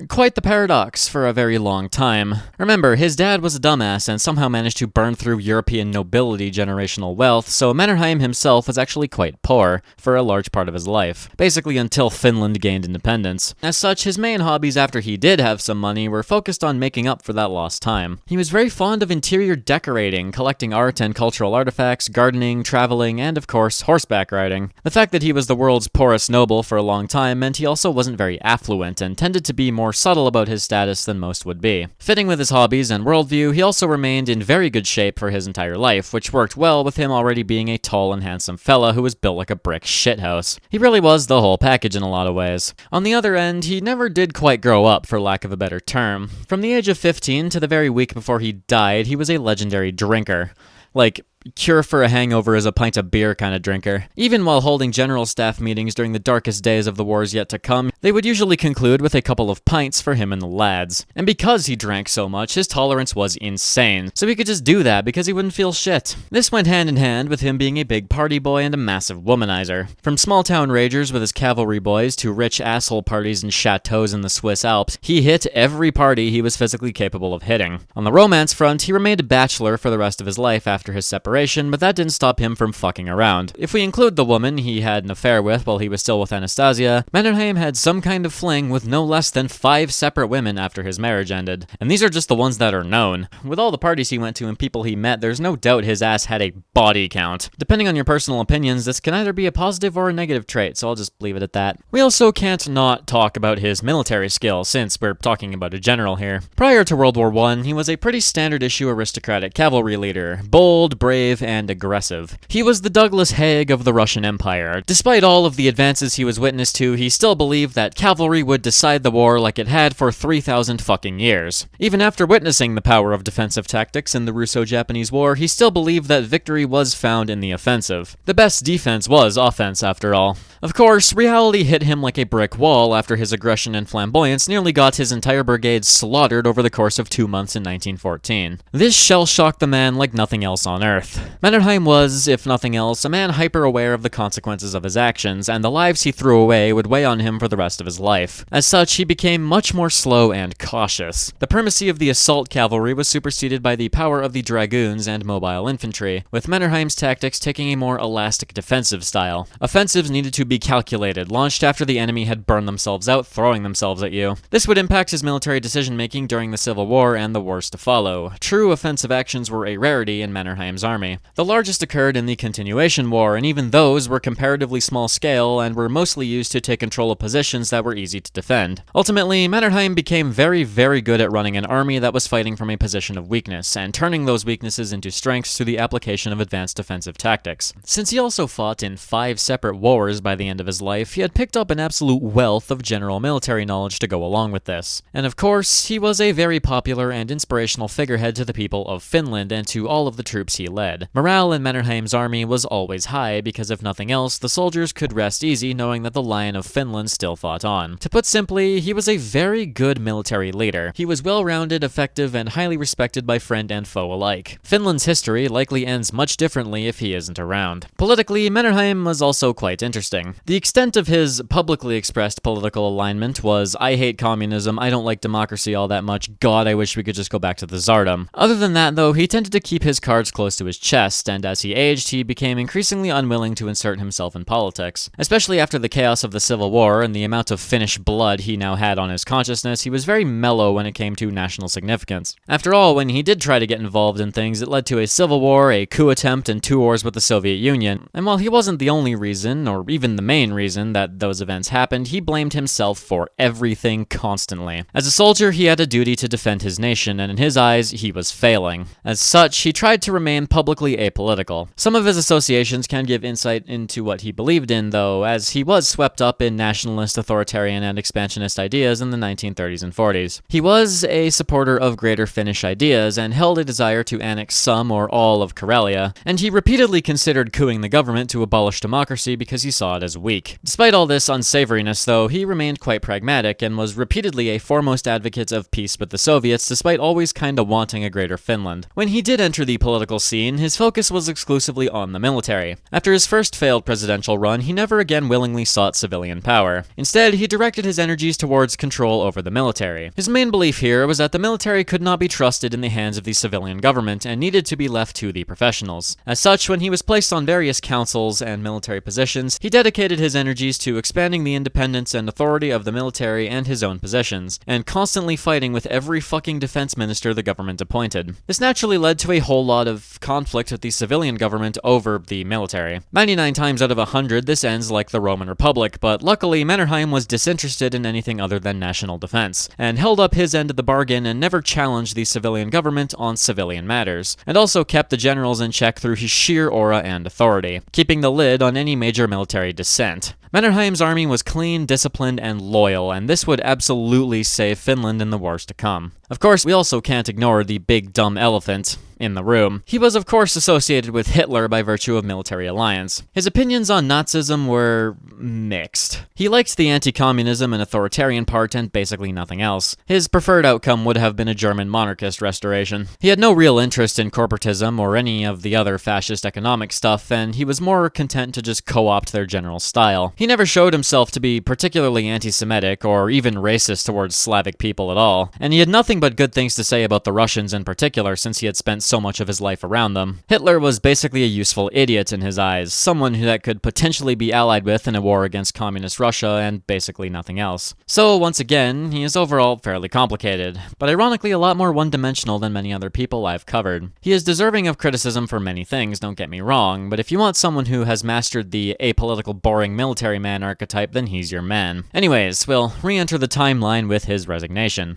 quite the paradox for a very long time. Remember, his dad was a dumbass and somehow managed to burn through European nobility generational wealth, so Mannerheim himself was actually quite poor for a large part of his life, basically until Finland gained independence. As such, his main hobbies after he did have some money were focused on making up for that lost time. He was very fond of interior decorating, collecting art and cultural artifacts, gardening, traveling, and of course, horseback riding. The fact that he was the world's poorest noble for a long time meant he also wasn't very affluent and tended to be more subtle about his status than most would be. Fitting with his hobbies and worldview, he also remained in very good shape for his entire life, which worked well with him already being a tall and handsome fella who was built like a brick shithouse. He really was the whole package in a lot of ways. On the other end, he never did quite grow up, for lack of a better term. From the age of 15 to the very week before he died, he was a legendary drinker. Like, cure for a hangover is a pint of beer kind of drinker. Even while holding general staff meetings during the darkest days of the wars yet to come, they would usually conclude with a couple of pints for him and the lads. And because he drank so much, his tolerance was insane, so he could just do that because he wouldn't feel shit. This went hand in hand with him being a big party boy and a massive womanizer. From small town ragers with his cavalry boys to rich asshole parties and chateaus in the Swiss Alps, he hit every party he was physically capable of hitting. On the romance front, he remained a bachelor for the rest of his life after his separation, but that didn't stop him from fucking around. If we include the woman he had an affair with while he was still with Anastasia, Mannerheim had some kind of fling with no less than 5 separate women after his marriage ended. And these are just the ones that are known. With all the parties he went to and people he met, there's no doubt his ass had a body count. Depending on your personal opinions, this can either be a positive or a negative trait, so I'll just leave it at that. We also can't not talk about his military skill, since we're talking about a general here. Prior to World War I, he was a pretty standard issue aristocratic cavalry leader. Bold, brave, and aggressive. He was the Douglas Haig of the Russian Empire. Despite all of the advances he was witness to, he still believed that cavalry would decide the war like it had for 3,000 fucking years. Even after witnessing the power of defensive tactics in the Russo-Japanese War, he still believed that victory was found in the offensive. The best defense was offense, after all. Of course, reality hit him like a brick wall after his aggression and flamboyance nearly got his entire brigade slaughtered over the course of 2 months in 1914. This shell-shocked the man like nothing else on Earth. Mannerheim was, if nothing else, a man hyper-aware of the consequences of his actions, and the lives he threw away would weigh on him for the rest of his life. As such, he became much more slow and cautious. The primacy of the assault cavalry was superseded by the power of the dragoons and mobile infantry, with Mannerheim's tactics taking a more elastic defensive style. Offensives needed to be calculated, launched after the enemy had burned themselves out, throwing themselves at you. This would impact his military decision-making during the Civil War and the wars to follow. True offensive actions were a rarity in Mannerheim's army. The largest occurred in the Continuation War, and even those were comparatively small scale and were mostly used to take control of positions that were easy to defend. Ultimately, Mannerheim became very, very good at running an army that was fighting from a position of weakness, and turning those weaknesses into strengths through the application of advanced defensive tactics. Since he also fought in 5 separate wars by the end of his life, he had picked up an absolute wealth of general military knowledge to go along with this. And of course, he was a very popular and inspirational figurehead to the people of Finland and to all of the troops he led. led. Morale in Mannerheim's army was always high because if nothing else, the soldiers could rest easy knowing that the Lion of Finland still fought on. To put simply, he was a very good military leader. He was well-rounded, effective, and highly respected by friend and foe alike. Finland's history likely ends much differently if he isn't around. Politically, Mannerheim was also quite interesting. The extent of his publicly expressed political alignment was, I hate communism, I don't like democracy all that much, God, I wish we could just go back to the Tsardom. Other than that, though, he tended to keep his cards close to his chest, and as he aged, he became increasingly unwilling to insert himself in politics. Especially after the chaos of the Civil War and the amount of Finnish blood he now had on his consciousness, he was very mellow when it came to national significance. After all, when he did try to get involved in things, it led to a civil war, a coup attempt, and 2 wars with the Soviet Union. And while he wasn't the only reason, or even the main reason, that those events happened, he blamed himself for everything constantly. As a soldier, he had a duty to defend his nation, and in his eyes, he was failing. As such, he tried to remain publicly apolitical. Some of his associations can give insight into what he believed in, though, as he was swept up in nationalist, authoritarian, and expansionist ideas in the 1930s and 40s. He was a supporter of Greater Finnish ideas and held a desire to annex some or all of Karelia, and he repeatedly considered coupping the government to abolish democracy because he saw it as weak. Despite all this unsavoriness, though, he remained quite pragmatic and was repeatedly a foremost advocate of peace with the Soviets, despite always kinda wanting a Greater Finland. When he did enter the political scene, his focus was exclusively on the military. After his first failed presidential run, he never again willingly sought civilian power. Instead, he directed his energies towards control over the military. His main belief here was that the military could not be trusted in the hands of the civilian government and needed to be left to the professionals. As such, when he was placed on various councils and military positions, he dedicated his energies to expanding the independence and authority of the military and his own positions, and constantly fighting with every fucking defense minister the government appointed. This naturally led to a whole lot of conflict with the civilian government over the military. 99 times out of 100, this ends like the Roman Republic, but luckily Mannerheim was disinterested in anything other than national defense, and held up his end of the bargain and never challenged the civilian government on civilian matters, and also kept the generals in check through his sheer aura and authority, keeping the lid on any major military dissent. Mannerheim's army was clean, disciplined, and loyal, and this would absolutely save Finland in the wars to come. Of course, we also can't ignore the big dumb elephant in the room. He was of course associated with Hitler by virtue of military alliance. His opinions on Nazism were mixed. He liked the anti-communism and authoritarian part and basically nothing else. His preferred outcome would have been a German monarchist restoration. He had no real interest in corporatism or any of the other fascist economic stuff, and he was more content to just co-opt their general style. He never showed himself to be particularly anti-Semitic or even racist towards Slavic people at all, and he had nothing but good things to say about the Russians in particular since he had spent so much of his life around them. Hitler was basically a useful idiot in his eyes, someone that could potentially be allied with in a war against communist Russia and basically nothing else. So once again, he is overall fairly complicated, but ironically a lot more one-dimensional than many other people I've covered. He is deserving of criticism for many things, don't get me wrong, but if you want someone who has mastered the apolitical boring military man archetype, then he's your man. Anyways, we'll re-enter the timeline with his resignation.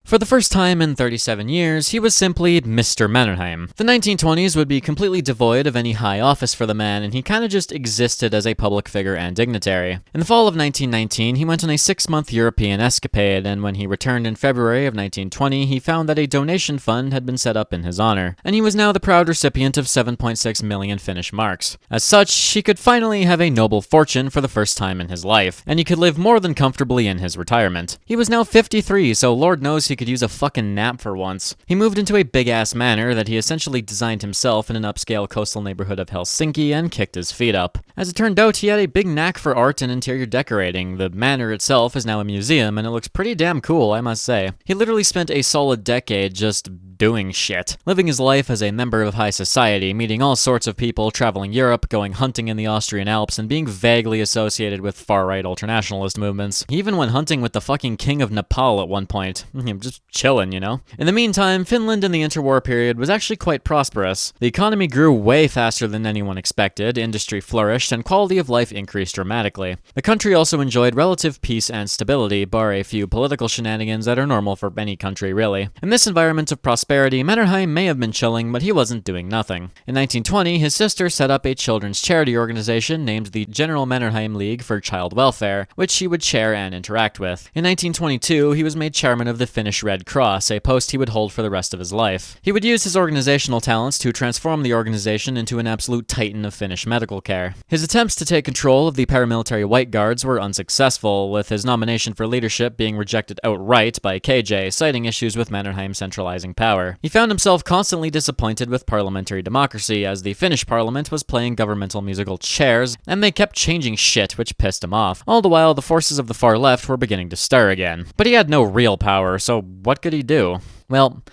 For the first time in 37 years, he was simply Mr. Mannerheim. The 1920s would be completely devoid of any high office for the man, and he kinda just existed as a public figure and dignitary. In the fall of 1919, he went on a 6-month European escapade, and when he returned in February of 1920, he found that a donation fund had been set up in his honor, and he was now the proud recipient of 7.6 million Finnish marks. As such, he could finally have a noble fortune for the first time in his life, and he could live more than comfortably in his retirement. He was now 53, so Lord knows he could use a fucking nap for once. He moved into a big-ass manor that he essentially designed himself in an upscale coastal neighborhood of Helsinki and kicked his feet up. As it turned out, he had a big knack for art and interior decorating. The manor itself is now a museum, and it looks pretty damn cool, I must say. He literally spent a solid decade just doing shit, living his life as a member of high society, meeting all sorts of people, traveling Europe, going hunting in the Austrian Alps, and being vaguely associated with far-right ultranationalist movements. He even went hunting with the fucking king of Nepal at one point. Just chillin', you know? In the meantime, Finland in the interwar period was actually quite prosperous. The economy grew way faster than anyone expected, industry flourished, and quality of life increased dramatically. The country also enjoyed relative peace and stability, bar a few political shenanigans that are normal for any country, really. In this environment of prosperity, Mannerheim may have been chilling, but he wasn't doing nothing. In 1920, his sister set up a children's charity organization named the General Mannerheim League for Child Welfare, which he would chair and interact with. In 1922, he was made chairman of the Finnish Finnish Red Cross, a post he would hold for the rest of his life. He would use his organizational talents to transform the organization into an absolute titan of Finnish medical care. His attempts to take control of the paramilitary White Guards were unsuccessful, with his nomination for leadership being rejected outright by KJ, citing issues with Mannerheim centralizing power. He found himself constantly disappointed with parliamentary democracy, as the Finnish parliament was playing governmental musical chairs, and they kept changing shit, which pissed him off. All the while, the forces of the far left were beginning to stir again. But he had no real power, so what could he do? Well,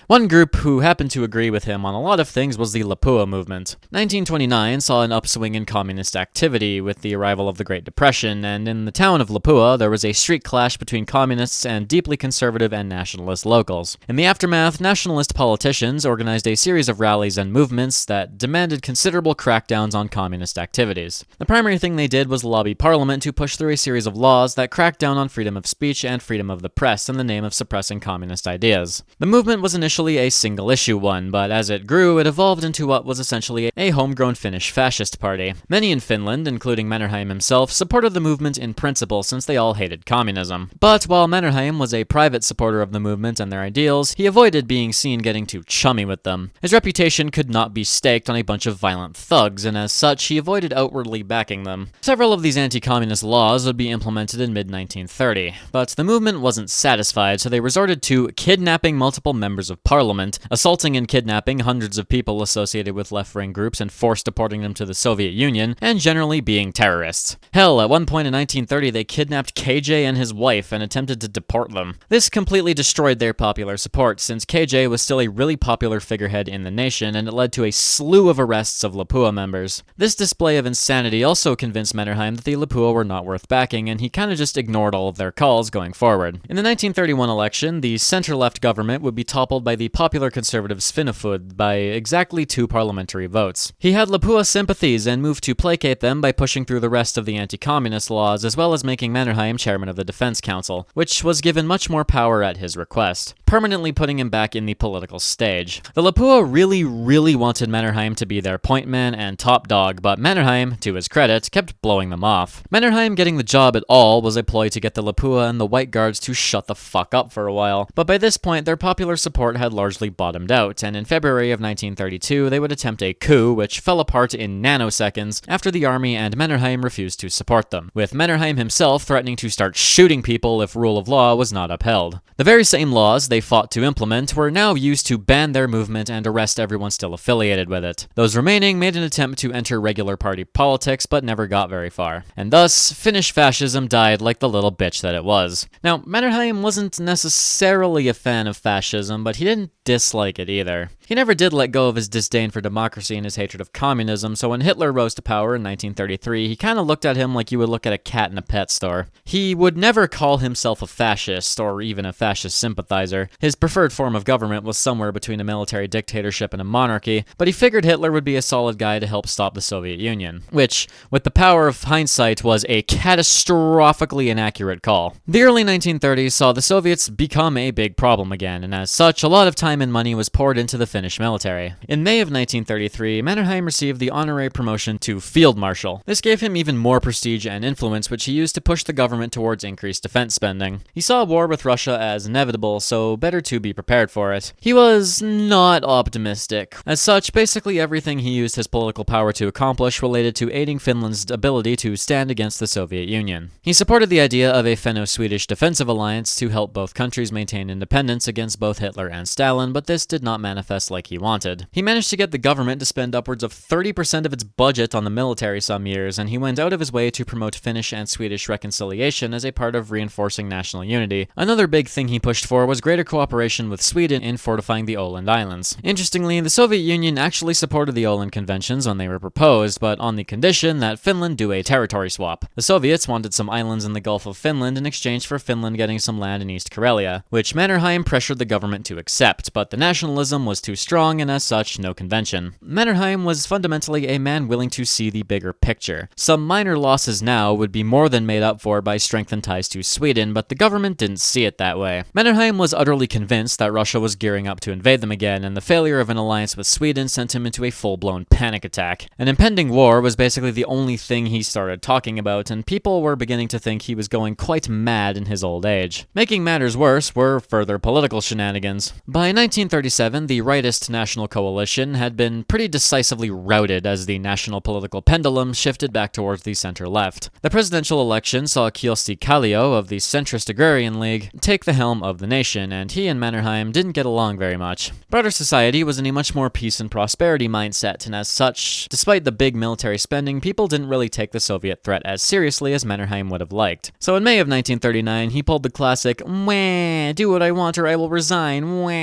one group who happened to agree with him on a lot of things was the Lapua movement. 1929 saw an upswing in communist activity with the arrival of the Great Depression, and in the town of Lapua there was a street clash between communists and deeply conservative and nationalist locals. In the aftermath, nationalist politicians organized a series of rallies and movements that demanded considerable crackdowns on communist activities. The primary thing they did was lobby Parliament to push through a series of laws that cracked down on freedom of speech and freedom of the press in the name of suppressing communist ideas. The movement was initially a single-issue one, but as it grew, it evolved into what was essentially a homegrown Finnish fascist party. Many in Finland, including Mannerheim himself, supported the movement in principle since they all hated communism. But while Mannerheim was a private supporter of the movement and their ideals, he avoided being seen getting too chummy with them. His reputation could not be staked on a bunch of violent thugs, and as such, he avoided outwardly backing them. Several of these anti-communist laws would be implemented in mid-1930, but the movement wasn't satisfied, so they resorted to kidnapping multiple members of Parliament, assaulting and kidnapping hundreds of people associated with left-wing groups and force deporting them to the Soviet Union, and generally being terrorists. Hell, at one point in 1930 they kidnapped KJ and his wife and attempted to deport them. This completely destroyed their popular support, since KJ was still a really popular figurehead in the nation, and it led to a slew of arrests of Lapua members. This display of insanity also convinced Mannerheim that the Lapua were not worth backing, and he kinda just ignored all of their calls going forward. In the 1931 election, the center-left government would be toppled by the popular conservative Svinefjord by exactly 2 parliamentary votes. He had Lapua sympathies and moved to placate them by pushing through the rest of the anti-communist laws, as well as making Mannerheim chairman of the Defense Council, which was given much more power at his request, permanently putting him back in the political stage. The Lapua really wanted Mannerheim to be their point man and top dog, but Mannerheim, to his credit, kept blowing them off. Mannerheim getting the job at all was a ploy to get the Lapua and the White Guards to shut the fuck up for a while, but by this point their popular support had largely bottomed out, and in February of 1932 they would attempt a coup which fell apart in nanoseconds after the army and Mannerheim refused to support them, with Mannerheim himself threatening to start shooting people if rule of law was not upheld. The very same laws they fought to implement were now used to ban their movement and arrest everyone still affiliated with it. Those remaining made an attempt to enter regular party politics but never got very far, and thus Finnish fascism died like the little bitch that it was. Now, Mannerheim wasn't necessarily a fan of fascism, but he didn't dislike it either. He never did let go of his disdain for democracy and his hatred of communism, so when Hitler rose to power in 1933, he kinda looked at him like you would look at a cat in a pet store. He would never call himself a fascist, or even a fascist sympathizer. His preferred form of government was somewhere between a military dictatorship and a monarchy, but he figured Hitler would be a solid guy to help stop the Soviet Union, which, with the power of hindsight, was a catastrophically inaccurate call. The early 1930s saw the Soviets become a big problem again, and as such, a lot of time and money was poured into the Finnish military. In May of 1933, Mannerheim received the honorary promotion to Field Marshal. This gave him even more prestige and influence, which he used to push the government towards increased defense spending. He saw war with Russia as inevitable, so better to be prepared for it. He was not optimistic. As such, basically everything he used his political power to accomplish related to aiding Finland's ability to stand against the Soviet Union. He supported the idea of a Finno-Swedish defensive alliance to help both countries maintain independence against both Hitler and Stalin, but this did not manifest like he wanted. He managed to get the government to spend upwards of 30% of its budget on the military some years, and he went out of his way to promote Finnish and Swedish reconciliation as a part of reinforcing national unity. Another big thing he pushed for was greater cooperation with Sweden in fortifying the Åland Islands. Interestingly, the Soviet Union actually supported the Åland Conventions when they were proposed, but on the condition that Finland do a territory swap. The Soviets wanted some islands in the Gulf of Finland in exchange for Finland getting some land in East Karelia, which Mannerheim pressured the government to accept. accept, but the nationalism was too strong and as such, no convention. Mannerheim was fundamentally a man willing to see the bigger picture. Some minor losses now would be more than made up for by strengthened ties to Sweden, but the government didn't see it that way. Mannerheim was utterly convinced that Russia was gearing up to invade them again, and the failure of an alliance with Sweden sent him into a full-blown panic attack. An impending war was basically the only thing he started talking about, and people were beginning to think he was going quite mad in his old age. Making matters worse were further political shenanigans. By 1937, the rightist National Coalition had been pretty decisively routed as the national political pendulum shifted back towards the center-left. The presidential election saw Kyösti Kallio of the centrist Agrarian League take the helm of the nation, and he and Mannerheim didn't get along very much. Broader society was in a much more peace and prosperity mindset, and as such, despite the big military spending, people didn't really take the Soviet threat as seriously as Mannerheim would have liked. So in May of 1939, he pulled the classic, "Mwah, do what I want or I will resign, mwah,"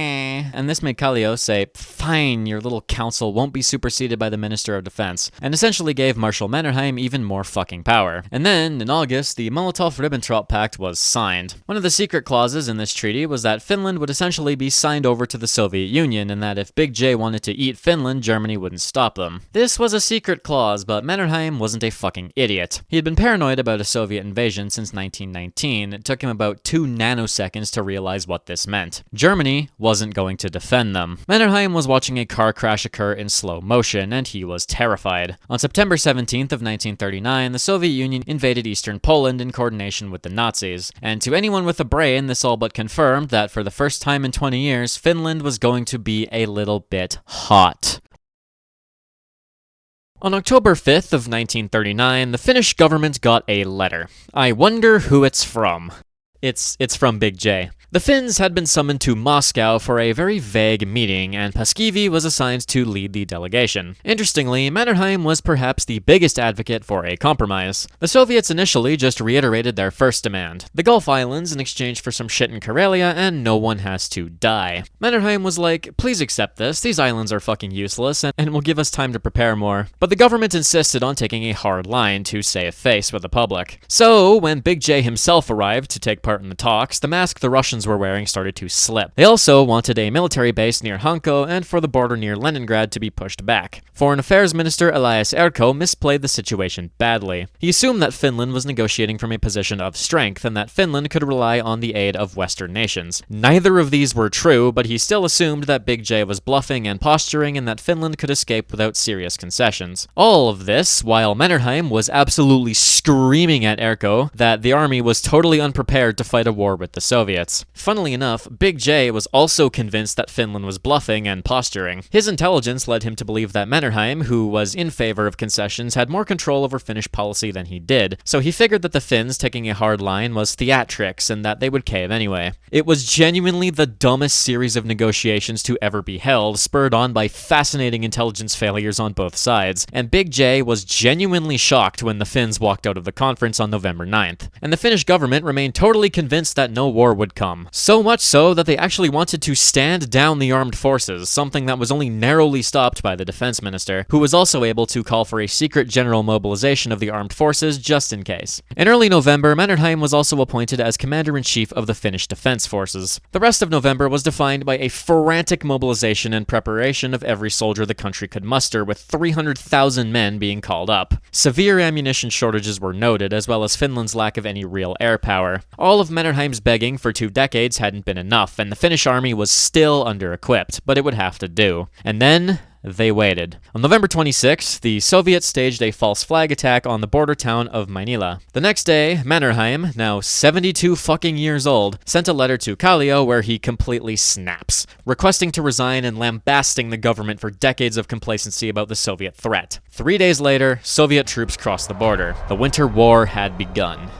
and this made Kallio say, "Fine, your little council won't be superseded by the Minister of Defense," and essentially gave Marshal Mannerheim even more fucking power. And then, in August, the Molotov-Ribbentrop Pact was signed. One of the secret clauses in this treaty was that Finland would essentially be signed over to the Soviet Union, and that if Big J wanted to eat Finland, Germany wouldn't stop them. This was a secret clause, but Mannerheim wasn't a fucking idiot. He had been paranoid about a Soviet invasion since 1919. It took him about 2 nanoseconds to realize what this meant. Germany wasn't going to defend them. Mannerheim was watching a car crash occur in slow motion, and he was terrified. On September 17th of 1939, the Soviet Union invaded eastern Poland in coordination with the Nazis. And to anyone with a brain, this all but confirmed that for the first time in 20 years, Finland was going to be a little bit hot. On October 5th of 1939, the Finnish government got a letter. I wonder who it's from. It's from Big J. The Finns had been summoned to Moscow for a very vague meeting, and Paskivi was assigned to lead the delegation. Interestingly, Mannerheim was perhaps the biggest advocate for a compromise. The Soviets initially just reiterated their first demand: the Gulf Islands in exchange for some shit in Karelia, and no one has to die. Mannerheim was like, please accept this, these islands are fucking useless, and will give us time to prepare more. But the government insisted on taking a hard line to save face with the public. So, when Big J himself arrived to take part in the talks, the mask the Russians were wearing started to slip. They also wanted a military base near Hanko and for the border near Leningrad to be pushed back. Foreign Affairs Minister Elias Erkko misplayed the situation badly. He assumed that Finland was negotiating from a position of strength and that Finland could rely on the aid of Western nations. Neither of these were true, but he still assumed that Big J was bluffing and posturing and that Finland could escape without serious concessions. All of this while Mannerheim was absolutely screaming at Erkko that the army was totally unprepared to fight a war with the Soviets. Funnily enough, Big J was also convinced that Finland was bluffing and posturing. His intelligence led him to believe that Mannerheim, who was in favor of concessions, had more control over Finnish policy than he did, so he figured that the Finns taking a hard line was theatrics and that they would cave anyway. It was genuinely the dumbest series of negotiations to ever be held, spurred on by fascinating intelligence failures on both sides, and Big J was genuinely shocked when the Finns walked out of the conference on November 9th. And the Finnish government remained totally convinced that no war would come. So much so that they actually wanted to stand down the armed forces, something that was only narrowly stopped by the defense minister, who was also able to call for a secret general mobilization of the armed forces just in case. In early November, Mannerheim was also appointed as commander-in-chief of the Finnish defense forces. The rest of November was defined by a frantic mobilization and preparation of every soldier the country could muster, with 300,000 men being called up. Severe ammunition shortages were noted, as well as Finland's lack of any real air power. All of Mannerheim's begging for 2 decades hadn't been enough, and the Finnish army was still under-equipped, but it would have to do. And then they waited. On November 26th, the Soviets staged a false flag attack on the border town of Mainila. The next day, Mannerheim, now 72 fucking years old, sent a letter to Kallio where he completely snaps, requesting to resign and lambasting the government for decades of complacency about the Soviet threat. 3 days later, Soviet troops crossed the border. The Winter War had begun.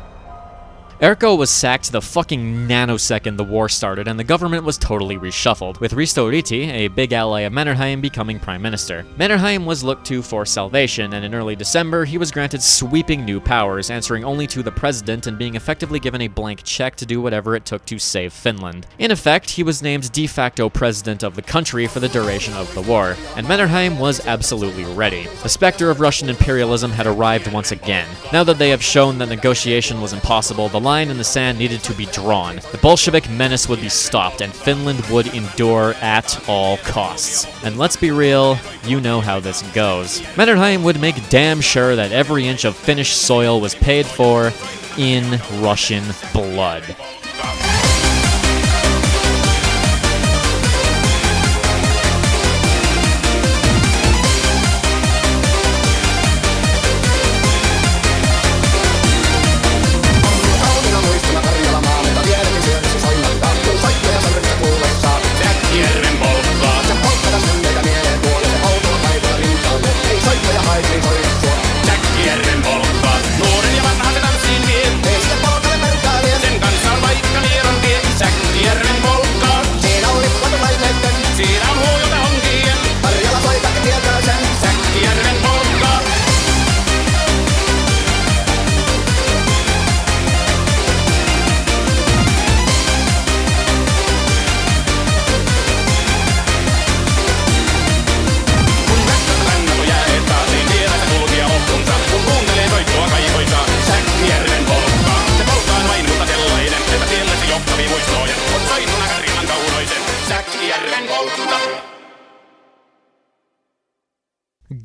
Erkko was sacked the fucking nanosecond the war started, and the government was totally reshuffled, with Risto Ryti, a big ally of Mannerheim, becoming prime minister. Mannerheim was looked to for salvation, and in early December, he was granted sweeping new powers, answering only to the president and being effectively given a blank check to do whatever it took to save Finland. In effect, he was named de facto president of the country for the duration of the war, and Mannerheim was absolutely ready. The specter of Russian imperialism had arrived once again. Now that they have shown that negotiation was impossible, the line in the sand needed to be drawn. The Bolshevik menace would be stopped, and Finland would endure at all costs. And let's be real, you know how this goes. Mannerheim would make damn sure that every inch of Finnish soil was paid for in Russian blood. Säkkijärven polkka, nuoren ja vanhan se tanssiin vie. Ei sitä polkalle märkää sen kanssa on vaikka vieron tie. Säkkijärven polkka, siinä on lippuvat laineitten, siinä on huojota honkien. Harjala poika tietää sen, Säkkijärven polkka. Säkkijärven polkka. Se polkkaan vain mutta sellainen, että siellä se johtavia muistoja. On soittuna Karjalan kaunoisen. Säkkijärven polkka.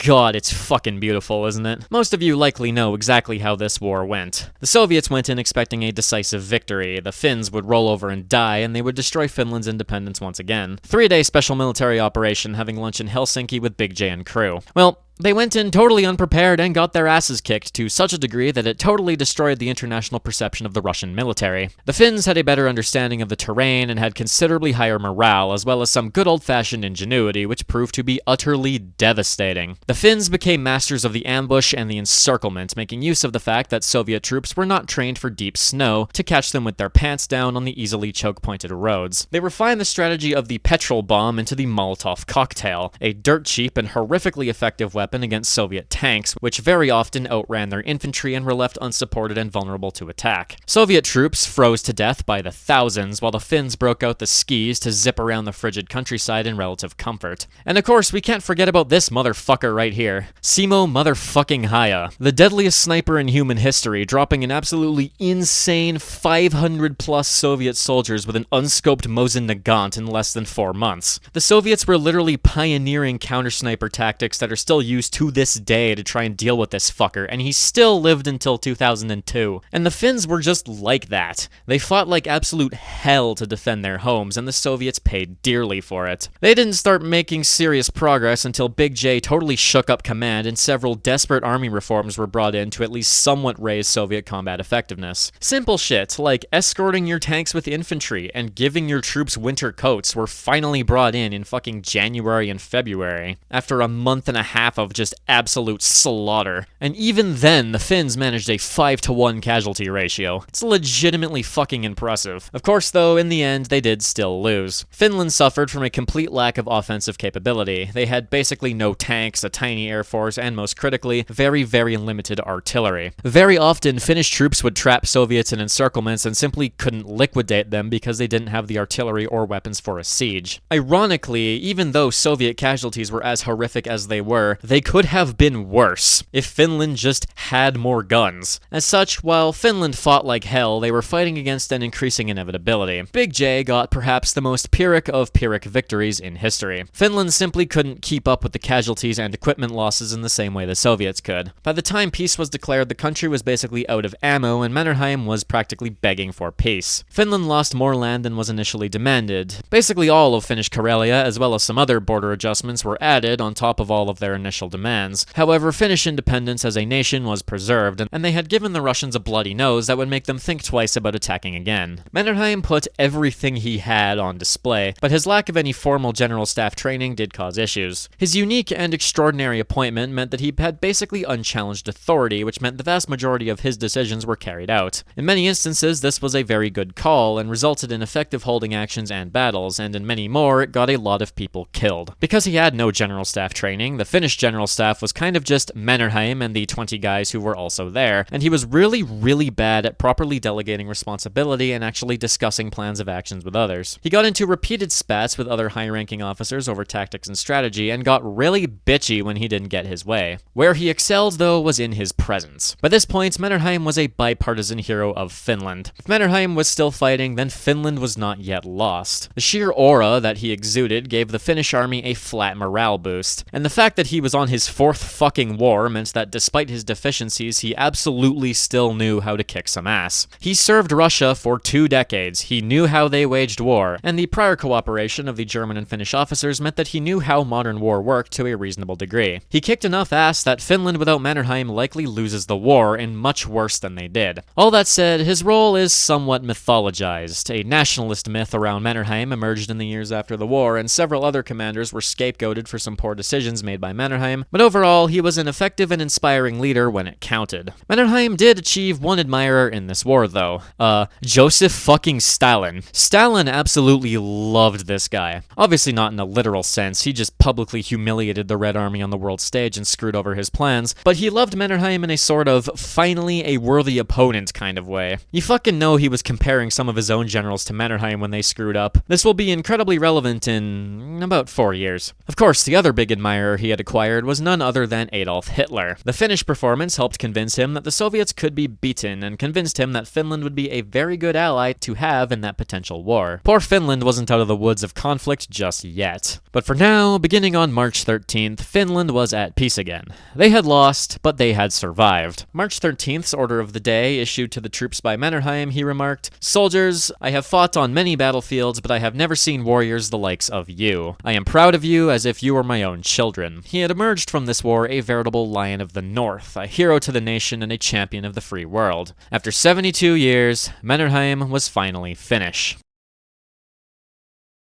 God, it's fucking beautiful, isn't it? Most of you likely know exactly how this war went. The Soviets went in expecting a decisive victory, the Finns would roll over and die, and they would destroy Finland's independence once again. 3-day special military operation having lunch in Helsinki with Big J and crew. Well, they went in totally unprepared and got their asses kicked to such a degree that it totally destroyed the international perception of the Russian military. The Finns had a better understanding of the terrain and had considerably higher morale, as well as some good old-fashioned ingenuity, which proved to be utterly devastating. The Finns became masters of the ambush and the encirclement, making use of the fact that Soviet troops were not trained for deep snow to catch them with their pants down on the easily choke-pointed roads. They refined the strategy of the petrol bomb into the Molotov cocktail, a dirt-cheap and horrifically effective weapon against Soviet tanks, which very often outran their infantry and were left unsupported and vulnerable to attack. Soviet troops froze to death by the thousands, while the Finns broke out the skis to zip around the frigid countryside in relative comfort. And of course, we can't forget about this motherfucker right here. Simo motherfucking Haya, the deadliest sniper in human history, dropping an absolutely insane 500 plus Soviet soldiers with an unscoped Mosin Nagant in less than 4 months. The Soviets were literally pioneering counter-sniper tactics that are still used to this day to try and deal with this fucker, and he still lived until 2002. And the Finns were just like that. They fought like absolute hell to defend their homes, and the Soviets paid dearly for it. They didn't start making serious progress until Big J totally shook up command, and several desperate army reforms were brought in to at least somewhat raise Soviet combat effectiveness. Simple shit, like escorting your tanks with infantry and giving your troops winter coats were finally brought in fucking January and February, after a month and a half of just absolute slaughter. And even then, the Finns managed a 5-to-1 casualty ratio. It's legitimately fucking impressive. Of course, though, in the end, they did still lose. Finland suffered from a complete lack of offensive capability. They had basically no tanks, a tiny air force, and most critically, very, very limited artillery. Very often, Finnish troops would trap Soviets in encirclements and simply couldn't liquidate them because they didn't have the artillery or weapons for a siege. Ironically, even though Soviet casualties were as horrific as they were, they could have been worse if Finland just had more guns. As such, while Finland fought like hell, they were fighting against an increasing inevitability. Big J got perhaps the most Pyrrhic of Pyrrhic victories in history. Finland simply couldn't keep up with the casualties and equipment losses in the same way the Soviets could. By the time peace was declared, the country was basically out of ammo, and Mannerheim was practically begging for peace. Finland lost more land than was initially demanded. Basically all of Finnish Karelia, as well as some other border adjustments, were added on top of all of their initial demands. However, Finnish independence as a nation was preserved, and they had given the Russians a bloody nose that would make them think twice about attacking again. Mannerheim put everything he had on display, but his lack of any formal general staff training did cause issues. His unique and extraordinary appointment meant that he had basically unchallenged authority, which meant the vast majority of his decisions were carried out. In many instances, this was a very good call, and resulted in effective holding actions and battles, and in many more, it got a lot of people killed. Because he had no general staff training, the Finnish general general staff was kind of just Mannerheim and the 20 guys who were also there, and he was really bad at properly delegating responsibility and actually discussing plans of actions with others. He got into repeated spats with other high-ranking officers over tactics and strategy, and got really bitchy when he didn't get his way. Where he excelled, though, was in his presence. By this point, Mannerheim was a bipartisan hero of Finland. If Mannerheim was still fighting, then Finland was not yet lost. The sheer aura that he exuded gave the Finnish army a flat morale boost, and the fact that he was on his 4th fucking war meant that despite his deficiencies, he absolutely still knew how to kick some ass. He served Russia for 2 decades, he knew how they waged war, and the prior cooperation of the German and Finnish officers meant that he knew how modern war worked to a reasonable degree. He kicked enough ass that Finland without Mannerheim likely loses the war, and much worse than they did. All that said, his role is somewhat mythologized. A nationalist myth around Mannerheim emerged in the years after the war, and several other commanders were scapegoated for some poor decisions made by Mannerheim, but overall, he was an effective and inspiring leader when it counted. Mannerheim did achieve one admirer in this war, though. Joseph fucking Stalin. Stalin absolutely loved this guy. Obviously not in a literal sense, he just publicly humiliated the Red Army on the world stage and screwed over his plans, but he loved Mannerheim in a sort of finally a worthy opponent kind of way. You fucking know he was comparing some of his own generals to Mannerheim when they screwed up. This will be incredibly relevant in about 4 years. Of course, the other big admirer he had acquired was none other than Adolf Hitler. The Finnish performance helped convince him that the Soviets could be beaten, and convinced him that Finland would be a very good ally to have in that potential war. Poor Finland wasn't out of the woods of conflict just yet. But for now, beginning on March 13th, Finland was at peace again. They had lost, but they had survived. March 13th's order of the day, issued to the troops by Mannerheim, he remarked, "Soldiers, I have fought on many battlefields, but I have never seen warriors the likes of you. I am proud of you as if you were my own children." He had emerged from this war a veritable lion of the North, a hero to the nation and a champion of the free world. After 72 years, Mannerheim was finally Finnish.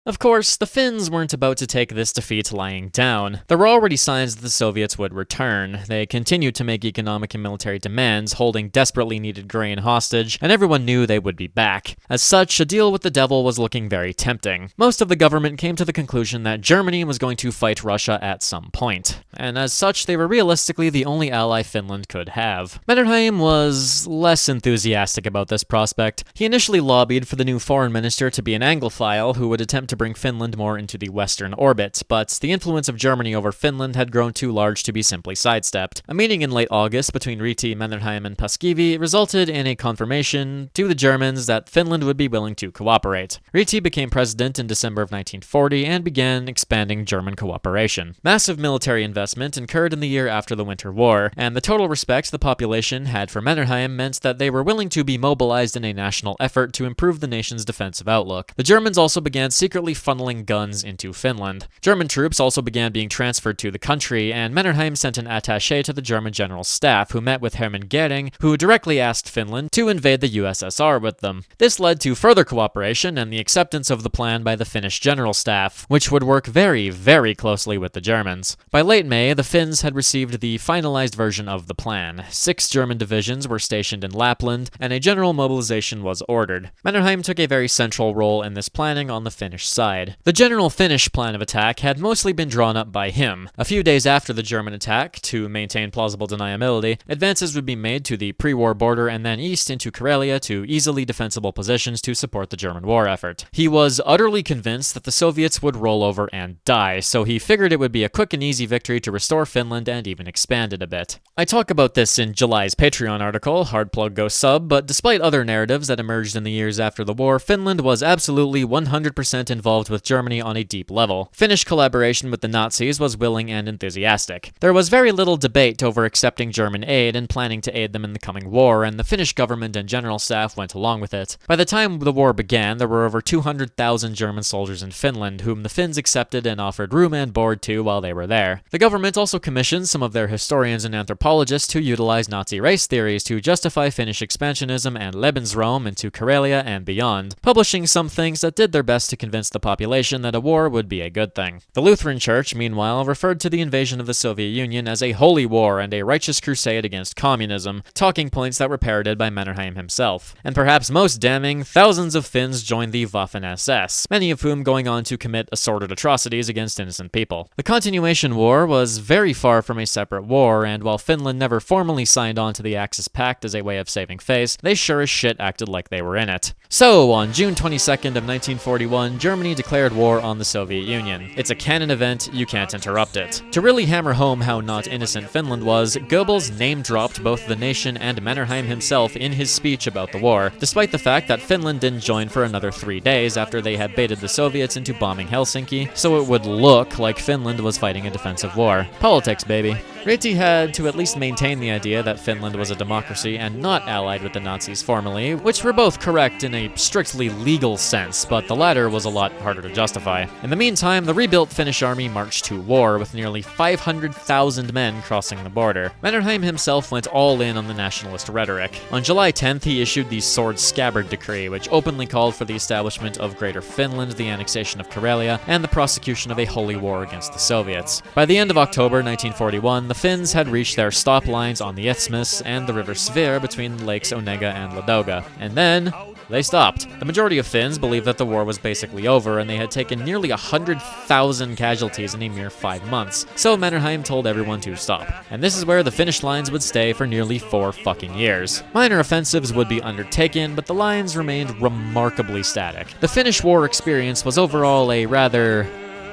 Of course, the Finns weren't about to take this defeat lying down. There were already signs that the Soviets would return. They continued to make economic and military demands, holding desperately needed grain hostage, and everyone knew they would be back. As such, a deal with the devil was looking very tempting. Most of the government came to the conclusion that Germany was going to fight Russia at some point, and as such, they were realistically the only ally Finland could have. Mannerheim was less enthusiastic about this prospect. He initially lobbied for the new foreign minister to be an Anglophile who would attempt to bring Finland more into the Western orbit, but the influence of Germany over Finland had grown too large to be simply sidestepped. A meeting in late August between Ryti, Mannerheim, and Paasikivi resulted in a confirmation to the Germans that Finland would be willing to cooperate. Ryti became president in December of 1940 and began expanding German cooperation. Massive military investment incurred in the year after the Winter War, and the total respect the population had for Mannerheim meant that they were willing to be mobilized in a national effort to improve the nation's defensive outlook. The Germans also began secretly funneling guns into Finland. German troops also began being transferred to the country, and Mannerheim sent an attaché to the German general staff, who met with Hermann Göring, who directly asked Finland to invade the USSR with them. This led to further cooperation and the acceptance of the plan by the Finnish general staff, which would work very closely with the Germans. By late May, the Finns had received the finalized version of the plan. 6 German divisions were stationed in Lapland, and a general mobilization was ordered. Mannerheim took a very central role in this planning on the Finnish side. The general Finnish plan of attack had mostly been drawn up by him. A few days after the German attack, to maintain plausible deniability, advances would be made to the pre-war border and then east into Karelia to easily defensible positions to support the German war effort. He was utterly convinced that the Soviets would roll over and die, so he figured it would be a quick and easy victory to restore Finland and even expand it a bit. I talk about this in July's Patreon article, hard plug go sub, but despite other narratives that emerged in the years after the war, Finland was absolutely 100% involved with Germany on a deep level. Finnish collaboration with the Nazis was willing and enthusiastic. There was very little debate over accepting German aid and planning to aid them in the coming war, and the Finnish government and general staff went along with it. By the time the war began, there were over 200,000 German soldiers in Finland, whom the Finns accepted and offered room and board to while they were there. The government also commissioned some of their historians and anthropologists to utilize Nazi race theories to justify Finnish expansionism and Lebensraum into Karelia and beyond, publishing some things that did their best to convince the population that a war would be a good thing. The Lutheran Church, meanwhile, referred to the invasion of the Soviet Union as a holy war and a righteous crusade against communism, talking points that were parroted by Mannerheim himself. And perhaps most damning, thousands of Finns joined the Waffen-SS, many of whom going on to commit assorted atrocities against innocent people. The Continuation War was very far from a separate war, and while Finland never formally signed on to the Axis Pact as a way of saving face, they sure as shit acted like they were in it. So, on June 22nd of 1941, Germany declared war on the Soviet Union. It's a canon event, you can't interrupt it. To really hammer home how not innocent Finland was, Goebbels name-dropped both the nation and Mannerheim himself in his speech about the war, despite the fact that Finland didn't join for another 3 days after they had baited the Soviets into bombing Helsinki, so it would look like Finland was fighting a defensive war. Politics, baby. Ryti had to at least maintain the idea that Finland was a democracy and not allied with the Nazis formally, which were both correct in a strictly legal sense, but the latter was a lot harder to justify. In the meantime, the rebuilt Finnish army marched to war, with nearly 500,000 men crossing the border. Mannerheim himself went all in on the nationalist rhetoric. On July 10th, he issued the Sword Scabbard Decree, which openly called for the establishment of Greater Finland, the annexation of Karelia, and the prosecution of a holy war against the Soviets. By the end of October 1941, the Finns had reached their stop lines on the Isthmus and the river Svir between lakes Onega and Ladoga. And then they stopped. The majority of Finns believed that the war was basically over, and they had taken nearly 100,000 casualties in a mere 5 months, so Mannerheim told everyone to stop. And this is where the Finnish lines would stay for nearly 4 fucking years. Minor offensives would be undertaken, but the lines remained remarkably static. The Finnish war experience was overall a rather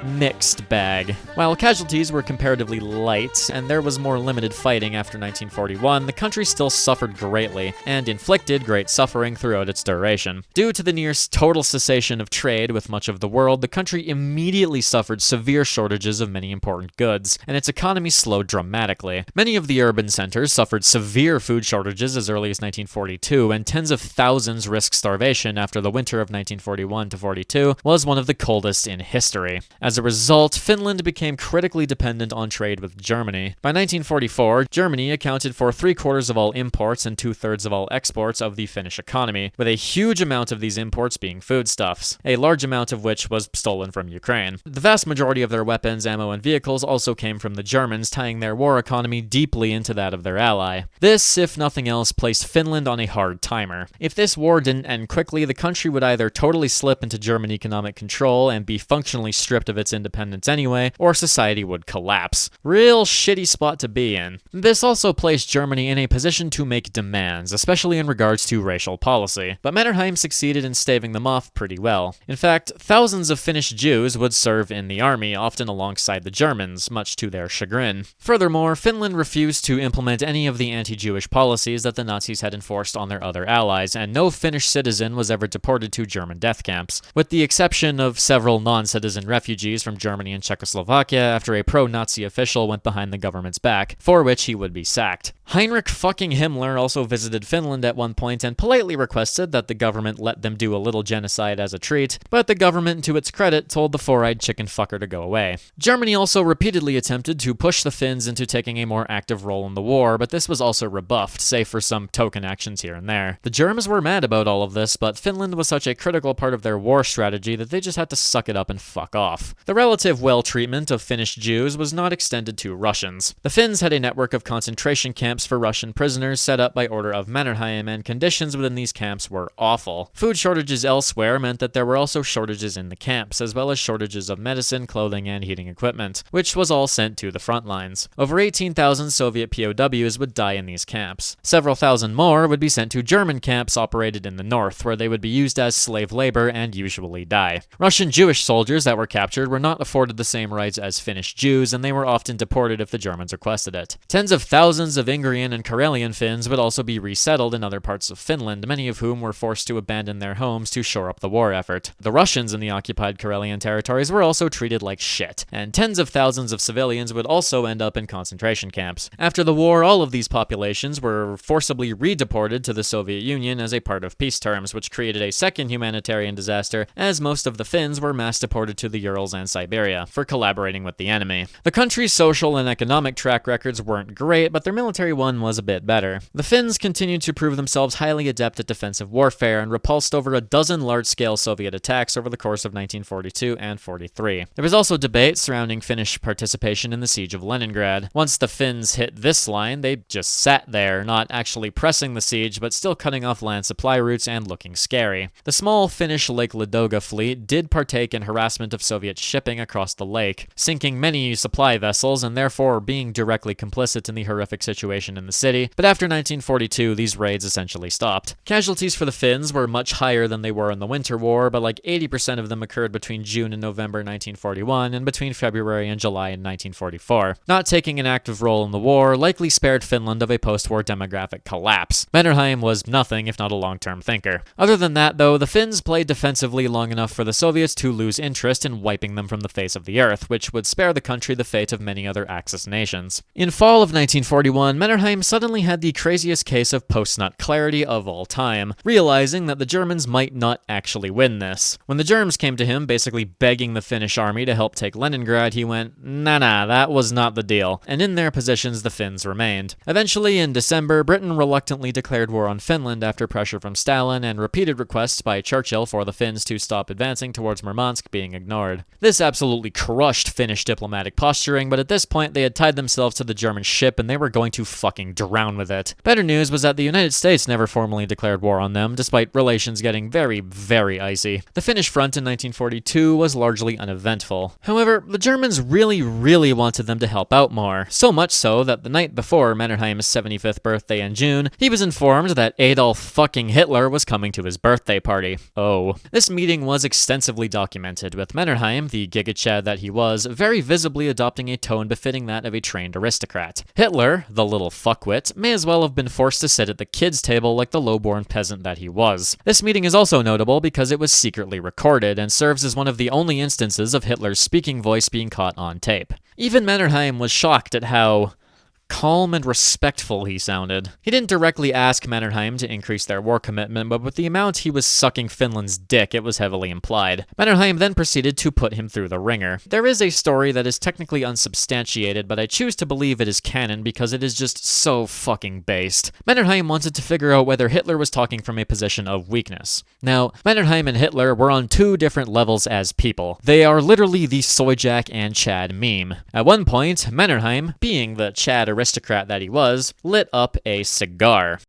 mixed bag. While casualties were comparatively light, and there was more limited fighting after 1941, the country still suffered greatly, and inflicted great suffering throughout its duration. Due to the near total cessation of trade with much of the world, the country immediately suffered severe shortages of many important goods, and its economy slowed dramatically. Many of the urban centers suffered severe food shortages as early as 1942, and tens of thousands risked starvation after the winter of 1941-42 was one of the coldest in history. As a result, Finland became critically dependent on trade with Germany. By 1944, Germany accounted for 3/4 of all imports and 2/3 of all exports of the Finnish economy, with a huge amount of these imports being foodstuffs, a large amount of which was stolen from Ukraine. The vast majority of their weapons, ammo, and vehicles also came from the Germans, tying their war economy deeply into that of their ally. This, if nothing else, placed Finland on a hard timer. If this war didn't end quickly, the country would either totally slip into German economic control and be functionally stripped of its independence anyway, or society would collapse. Real shitty spot to be in. This also placed Germany in a position to make demands, especially in regards to racial policy, but Mannerheim succeeded in staving them off pretty well. In fact, thousands of Finnish Jews would serve in the army, often alongside the Germans, much to their chagrin. Furthermore, Finland refused to implement any of the anti-Jewish policies that the Nazis had enforced on their other allies, and no Finnish citizen was ever deported to German death camps, with the exception of several non-citizen refugees from Germany and Czechoslovakia after a pro-Nazi official went behind the government's back, for which he would be sacked. Heinrich fucking Himmler also visited Finland at one point and politely requested that the government let them do a little genocide as a treat, but the government, to its credit, told the four-eyed chicken fucker to go away. Germany also repeatedly attempted to push the Finns into taking a more active role in the war, but this was also rebuffed, save for some token actions here and there. The Germans were mad about all of this, but Finland was such a critical part of their war strategy that they just had to suck it up and fuck off. The relative well-treatment of Finnish Jews was not extended to Russians. The Finns had a network of concentration camps for Russian prisoners set up by order of Mannerheim, and conditions within these camps were awful. Food shortages elsewhere meant that there were also shortages in the camps, as well as shortages of medicine, clothing, and heating equipment, which was all sent to the front lines. Over 18,000 Soviet POWs would die in these camps. Several thousand more would be sent to German camps operated in the north, where they would be used as slave labor and usually die. Russian Jewish soldiers that were captured were not afforded the same rights as Finnish Jews, and they were often deported if the Germans requested it. Tens of thousands of Ingrian and Karelian Finns would also be resettled in other parts of Finland, many of whom were forced to abandon their homes to shore up the war effort. The Russians in the occupied Karelian territories were also treated like shit, and tens of thousands of civilians would also end up in concentration camps. After the war, all of these populations were forcibly redeported to the Soviet Union as a part of peace terms, which created a second humanitarian disaster, as most of the Finns were mass deported to the Urals and Siberia for collaborating with the enemy. The country's social and economic track records weren't great, but their military military one was a bit better. The Finns continued to prove themselves highly adept at defensive warfare and repulsed over a dozen large-scale Soviet attacks over the course of 1942 and 43. There was also debate surrounding Finnish participation in the siege of Leningrad. Once the Finns hit this line, they just sat there, not actually pressing the siege, but still cutting off land supply routes and looking scary. The small Finnish Lake Ladoga fleet did partake in harassment of Soviet shipping across the lake, sinking many supply vessels and therefore being directly complicit in the horrific situation in the city, but after 1942, these raids essentially stopped. Casualties for the Finns were much higher than they were in the Winter War, but like 80% of them occurred between June and November 1941 and between February and July in 1944. Not taking an active role in the war likely spared Finland of a post-war demographic collapse. Mannerheim was nothing if not a long-term thinker. Other than that, though, the Finns played defensively long enough for the Soviets to lose interest in wiping them from the face of the earth, which would spare the country the fate of many other Axis nations. In fall of 1941, Mannerheim suddenly had the craziest case of post-nut clarity of all time, realizing that the Germans might not actually win this. When the Germs came to him, basically begging the Finnish army to help take Leningrad, he went, nah, that was not the deal, and in their positions the Finns remained. Eventually, in December, Britain reluctantly declared war on Finland after pressure from Stalin and repeated requests by Churchill for the Finns to stop advancing towards Murmansk being ignored. This absolutely crushed Finnish diplomatic posturing, but at this point they had tied themselves to the German ship and they were going to fucking drown with it. Better news was that the United States never formally declared war on them, despite relations getting very, very icy. The Finnish front in 1942 was largely uneventful. However, the Germans really wanted them to help out more, so much so that the night before Mannerheim's 75th birthday in June, he was informed that Adolf fucking Hitler was coming to his birthday party. Oh. This meeting was extensively documented, with Mannerheim, the gigachad that he was, very visibly adopting a tone befitting that of a trained aristocrat. Hitler, the little fuckwit, may as well have been forced to sit at the kids' table like the low-born peasant that he was. This meeting is also notable because it was secretly recorded and serves as one of the only instances of Hitler's speaking voice being caught on tape. Even Mannerheim was shocked at how calm and respectful he sounded. He didn't directly ask Mannerheim to increase their war commitment, but with the amount he was sucking Finland's dick, it was heavily implied. Mannerheim then proceeded to put him through the ringer. There is a story that is technically unsubstantiated, but I choose to believe it is canon because it is just so fucking based. Mannerheim wanted to figure out whether Hitler was talking from a position of weakness. Now, Mannerheim and Hitler were on two different levels as people. They are literally the Soyjack and Chad meme. At one point, Mannerheim, being the Chad aristocrat that he was, lit up a cigar.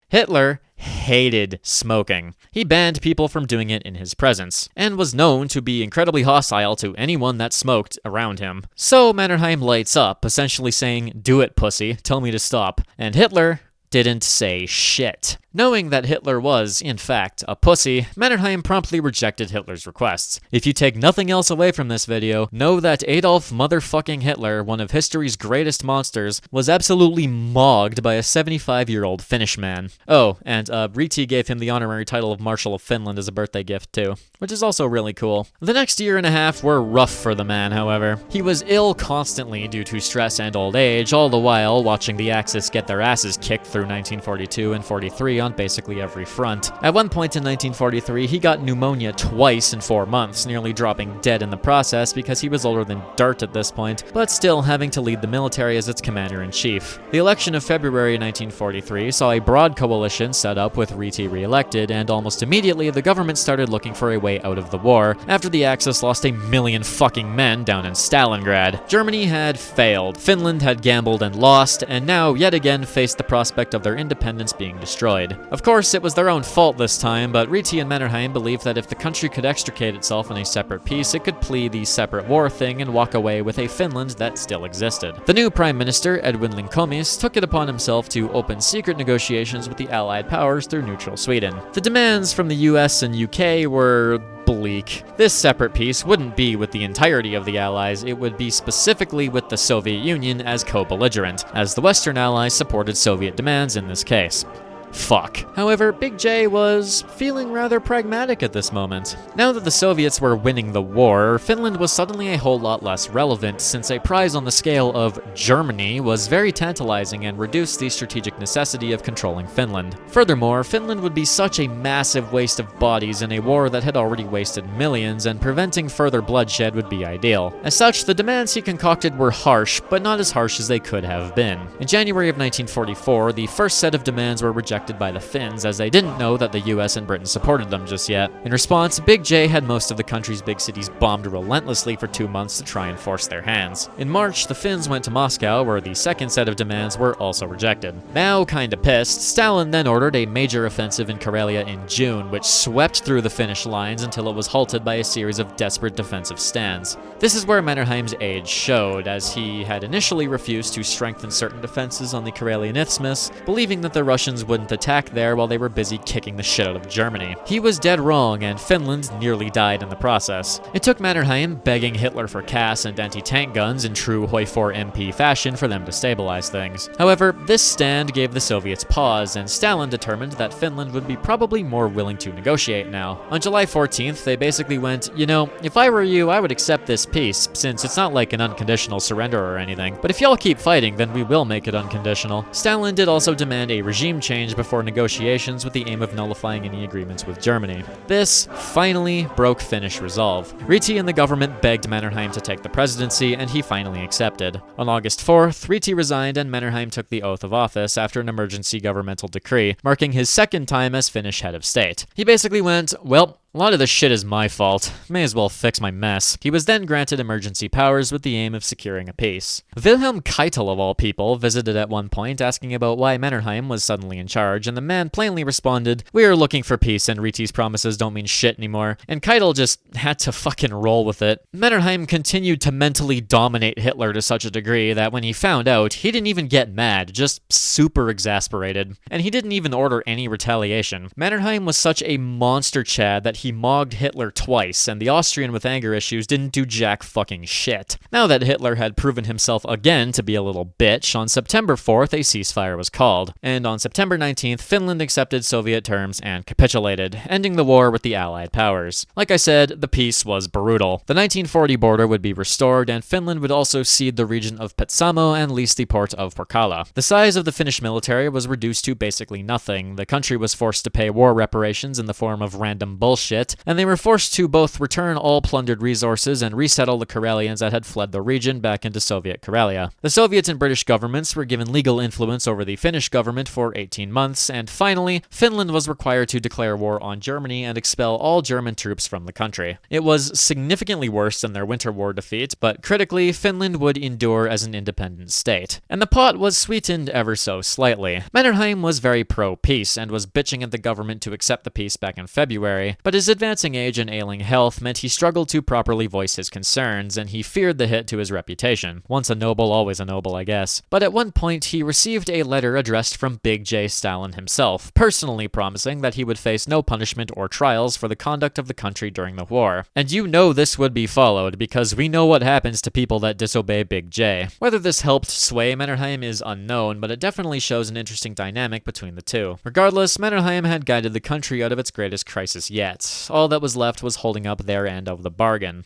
Hitler hated smoking. He banned people from doing it in his presence, and was known to be incredibly hostile to anyone that smoked around him. So Mannerheim lights up, essentially saying, "Do it, pussy, tell me to stop." And Hitler didn't say shit. Knowing that Hitler was, in fact, a pussy, Mannerheim promptly rejected Hitler's requests. If you take nothing else away from this video, know that Adolf motherfucking Hitler, one of history's greatest monsters, was absolutely mogged by a 75-year-old Finnish man. Oh, and Riti gave him the honorary title of Marshal of Finland as a birthday gift too, which is also really cool. The next year and a half were rough for the man, however. He was ill constantly due to stress and old age, all the while watching the Axis get their asses kicked through 1942 and 43 on basically every front. At one point in 1943, he got pneumonia twice in 4 months, nearly dropping dead in the process because he was older than dirt at this point, but still having to lead the military as its commander-in-chief. The election of February 1943 saw a broad coalition set up with Riti re-elected, and almost immediately the government started looking for a way out of the war, after the Axis lost 1 million fucking men down in Stalingrad. Germany had failed, Finland had gambled and lost, and now yet again faced the prospect of their independence being destroyed. Of course, it was their own fault this time, but Riti and Mannerheim believed that if the country could extricate itself in a separate peace, it could plead the separate war thing and walk away with a Finland that still existed. The new Prime Minister, Edwin Linkomies, took it upon himself to open secret negotiations with the Allied powers through neutral Sweden. The demands from the US and UK were bleak. This separate peace wouldn't be with the entirety of the Allies, it would be specifically with the Soviet Union as co-belligerent, as the Western Allies supported Soviet demands in this case. fuck. However, Big J was feeling rather pragmatic at this moment. Now that the Soviets were winning the war, Finland was suddenly a whole lot less relevant, since a prize on the scale of Germany was very tantalizing and reduced the strategic necessity of controlling Finland. Furthermore, Finland would be such a massive waste of bodies in a war that had already wasted millions, and preventing further bloodshed would be ideal. As such, the demands he concocted were harsh, but not as harsh as they could have been. In January of 1944, the first set of demands were rejected by the Finns, as they didn't know that the US and Britain supported them just yet. In response, Big J had most of the country's big cities bombed relentlessly for 2 months to try and force their hands. In March, the Finns went to Moscow, where the second set of demands were also rejected. Now, kinda pissed, Stalin then ordered a major offensive in Karelia in June, which swept through the Finnish lines until it was halted by a series of desperate defensive stands. This is where Mannerheim's age showed, as he had initially refused to strengthen certain defenses on the Karelian Isthmus, believing that the Russians wouldn't attack there while they were busy kicking the shit out of Germany. He was dead wrong, and Finland nearly died in the process. It took Mannerheim begging Hitler for CAS and anti-tank guns in true Hoi-4 MP fashion for them to stabilize things. However, this stand gave the Soviets pause, and Stalin determined that Finland would be probably more willing to negotiate now. On July 14th, they basically went, you know, if I were you, I would accept this peace, since it's not like an unconditional surrender or anything, but if y'all keep fighting, then we will make it unconditional. Stalin did also demand a regime change before negotiations with the aim of nullifying any agreements with Germany. This finally broke Finnish resolve. Ryti and the government begged Mannerheim to take the presidency, and he finally accepted. On August 4th, Ryti resigned and Mannerheim took the oath of office after an emergency governmental decree, marking his second time as Finnish head of state. He basically went, well, a lot of this shit is my fault. May as well fix my mess. He was then granted emergency powers with the aim of securing a peace. Wilhelm Keitel, of all people, visited at one point asking about why Mannerheim was suddenly in charge, and the man plainly responded, "We are looking for peace and Riti's promises don't mean shit anymore." And Keitel just had to fucking roll with it. Mannerheim continued to mentally dominate Hitler to such a degree that when he found out, he didn't even get mad, just super exasperated. And he didn't even order any retaliation. Mannerheim was such a monster chad that he mogged Hitler twice, and the Austrian with anger issues didn't do jack fucking shit. Now that Hitler had proven himself again to be a little bitch, on September 4th a ceasefire was called, and on September 19th Finland accepted Soviet terms and capitulated, ending the war with the Allied powers. Like I said, the peace was brutal. The 1940 border would be restored, and Finland would also cede the region of Petsamo and lease the port of Porkala. The size of the Finnish military was reduced to basically nothing. The country was forced to pay war reparations in the form of random bullshit, and they were forced to both return all plundered resources and resettle the Karelians that had fled the region back into Soviet Karelia. The Soviet and British governments were given legal influence over the Finnish government for 18 months, and finally, Finland was required to declare war on Germany and expel all German troops from the country. It was significantly worse than their Winter War defeat, but critically, Finland would endure as an independent state. And the pot was sweetened ever so slightly. Mannerheim was very pro-peace and was bitching at the government to accept the peace back in February, but his advancing age and ailing health meant he struggled to properly voice his concerns, and he feared the hit to his reputation. Once a noble, always a noble, I guess. But at one point, he received a letter addressed from Big J Stalin himself, personally promising that he would face no punishment or trials for the conduct of the country during the war. And you know this would be followed, because we know what happens to people that disobey Big J. Whether this helped sway Mannerheim is unknown, but it definitely shows an interesting dynamic between the two. Regardless, Mannerheim had guided the country out of its greatest crisis yet. All that was left was holding up their end of the bargain.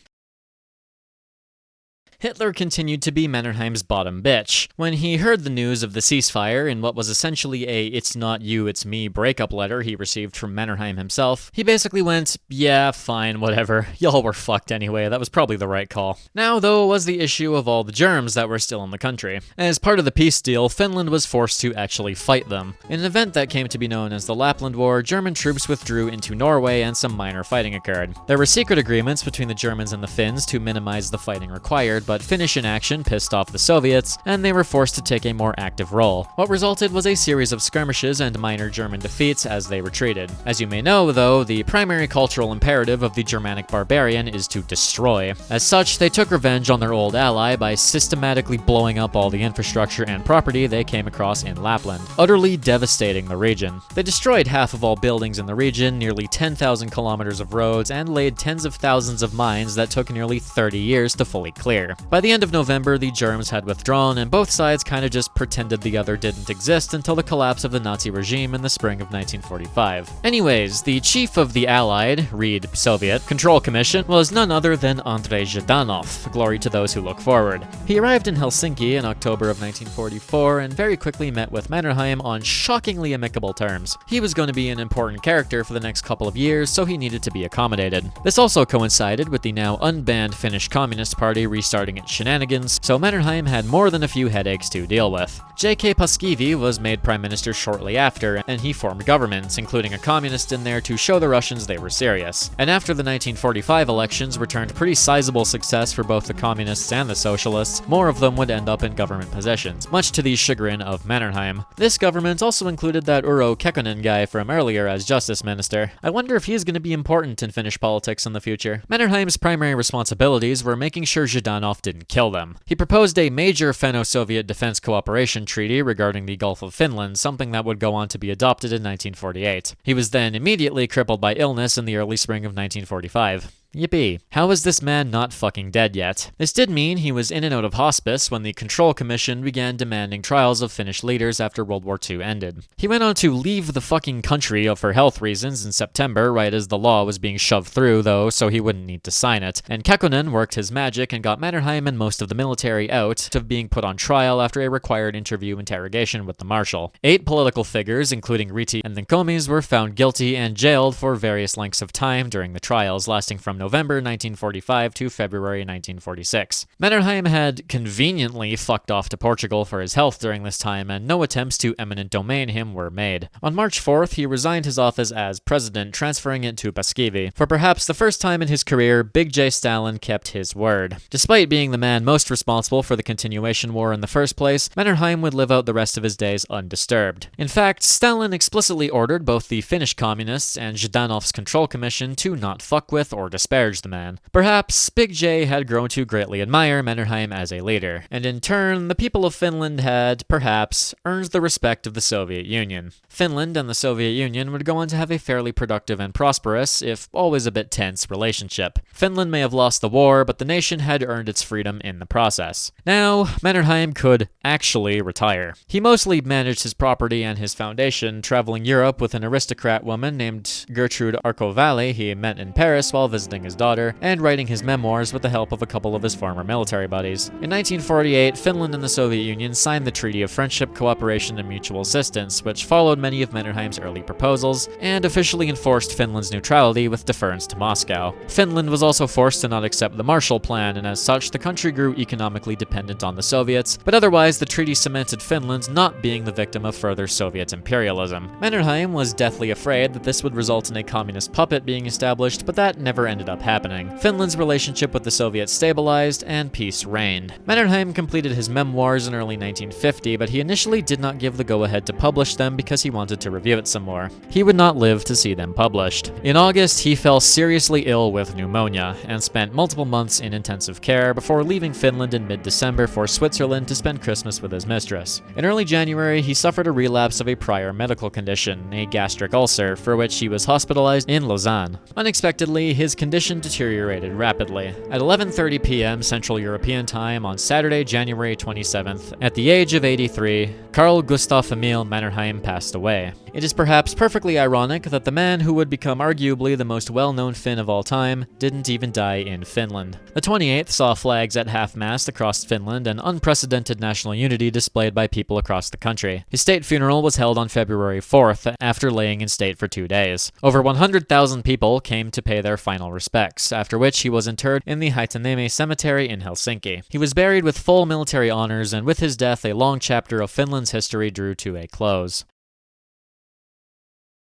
Hitler continued to be Mannerheim's bottom bitch. When he heard the news of the ceasefire in what was essentially a "it's not you, it's me" breakup letter he received from Mannerheim himself, he basically went, yeah, fine, whatever. Y'all were fucked anyway, that was probably the right call. Now, though, was the issue of all the germs that were still in the country. As part of the peace deal, Finland was forced to actually fight them. In an event that came to be known as the Lapland War, German troops withdrew into Norway and some minor fighting occurred. There were secret agreements between the Germans and the Finns to minimize the fighting required, but Finnish inaction pissed off the Soviets, and they were forced to take a more active role. What resulted was a series of skirmishes and minor German defeats as they retreated. As you may know, though, the primary cultural imperative of the Germanic barbarian is to destroy. As such, they took revenge on their old ally by systematically blowing up all the infrastructure and property they came across in Lapland, utterly devastating the region. They destroyed half of all buildings in the region, nearly 10,000 kilometers of roads, and laid tens of thousands of mines that took nearly 30 years to fully clear. By the end of November, the germs had withdrawn, and both sides kind of just pretended the other didn't exist until the collapse of the Nazi regime in the spring of 1945. Anyways, the chief of the Allied, read Soviet, Control Commission was none other than Andrei Zhdanov, glory to those who look forward. He arrived in Helsinki in October of 1944 and very quickly met with Mannerheim on shockingly amicable terms. He was going to be an important character for the next couple of years, so he needed to be accommodated. This also coincided with the now unbanned Finnish Communist Party restarting its shenanigans, so Mannerheim had more than a few headaches to deal with. J.K. Paasikivi was made prime minister shortly after, and he formed governments, including a communist in there to show the Russians they were serious. And after the 1945 elections returned pretty sizable success for both the communists and the socialists, more of them would end up in government positions, much to the chagrin of Mannerheim. This government also included that Urho Kekkonen guy from earlier as justice minister. I wonder if he's going to be important in Finnish politics in the future. Mannerheim's primary responsibilities were making sure Zhdanov didn't kill them. He proposed a major Finno-Soviet defense cooperation treaty regarding the Gulf of Finland, something that would go on to be adopted in 1948. He was then immediately crippled by illness in the early spring of 1945. Yippee. How is this man not fucking dead yet? This did mean he was in and out of hospice when the Control Commission began demanding trials of Finnish leaders after World War II ended. He went on to leave the fucking country for health reasons in September, right as the law was being shoved through, though, so he wouldn't need to sign it. And Kekkonen worked his magic and got Mannerheim and most of the military out of being put on trial after a required interview interrogation with the Marshal. 8 political figures, including Ryti and Linkomies, were found guilty and jailed for various lengths of time during the trials, lasting from November 1945 to February 1946. Mannerheim had conveniently fucked off to Portugal for his health during this time, and no attempts to eminent domain him were made. On March 4th, he resigned his office as president, transferring it to Paasikivi. For perhaps the first time in his career, Big J Stalin kept his word. Despite being the man most responsible for the continuation war in the first place, Mannerheim would live out the rest of his days undisturbed. In fact, Stalin explicitly ordered both the Finnish communists and Zhdanov's Control Commission to not fuck with or disparage the man. Perhaps Big J had grown to greatly admire Mannerheim as a leader, and in turn, the people of Finland had, perhaps, earned the respect of the Soviet Union. Finland and the Soviet Union would go on to have a fairly productive and prosperous, if always a bit tense, relationship. Finland may have lost the war, but the nation had earned its freedom in the process. Now, Mannerheim could actually retire. He mostly managed his property and his foundation, traveling Europe with an aristocrat woman named Gertrude Arkovali he met in Paris while visiting his daughter, and writing his memoirs with the help of a couple of his former military buddies. In 1948, Finland and the Soviet Union signed the Treaty of Friendship, Cooperation, and Mutual Assistance, which followed many of Mannerheim's early proposals, and officially enforced Finland's neutrality with deference to Moscow. Finland was also forced to not accept the Marshall Plan, and as such, the country grew economically dependent on the Soviets, but otherwise the treaty cemented Finland not being the victim of further Soviet imperialism. Mannerheim was deathly afraid that this would result in a communist puppet being established, but that never ended up happening. Finland's relationship with the Soviets stabilized, and peace reigned. Mannerheim completed his memoirs in early 1950, but he initially did not give the go-ahead to publish them because he wanted to review it some more. He would not live to see them published. In August, he fell seriously ill with pneumonia, and spent multiple months in intensive care before leaving Finland in mid-December for Switzerland to spend Christmas with his mistress. In early January, he suffered a relapse of a prior medical condition, a gastric ulcer, for which he was hospitalized in Lausanne. Unexpectedly, his condition deteriorated rapidly. At 11:30 p.m. Central European Time on Saturday, January 27th, at the age of 83, Carl Gustaf Emil Mannerheim passed away. It is perhaps perfectly ironic that the man who would become arguably the most well-known Finn of all time didn't even die in Finland. The 28th saw flags at half-mast across Finland and unprecedented national unity displayed by people across the country. His state funeral was held on February 4th, after laying in state for 2 days. Over 100,000 people came to pay their final respects, after which he was interred in the Hegemony cemetery in Helsinki. He was buried with full military honors, and with his death, a long chapter of Finland's history drew to a close.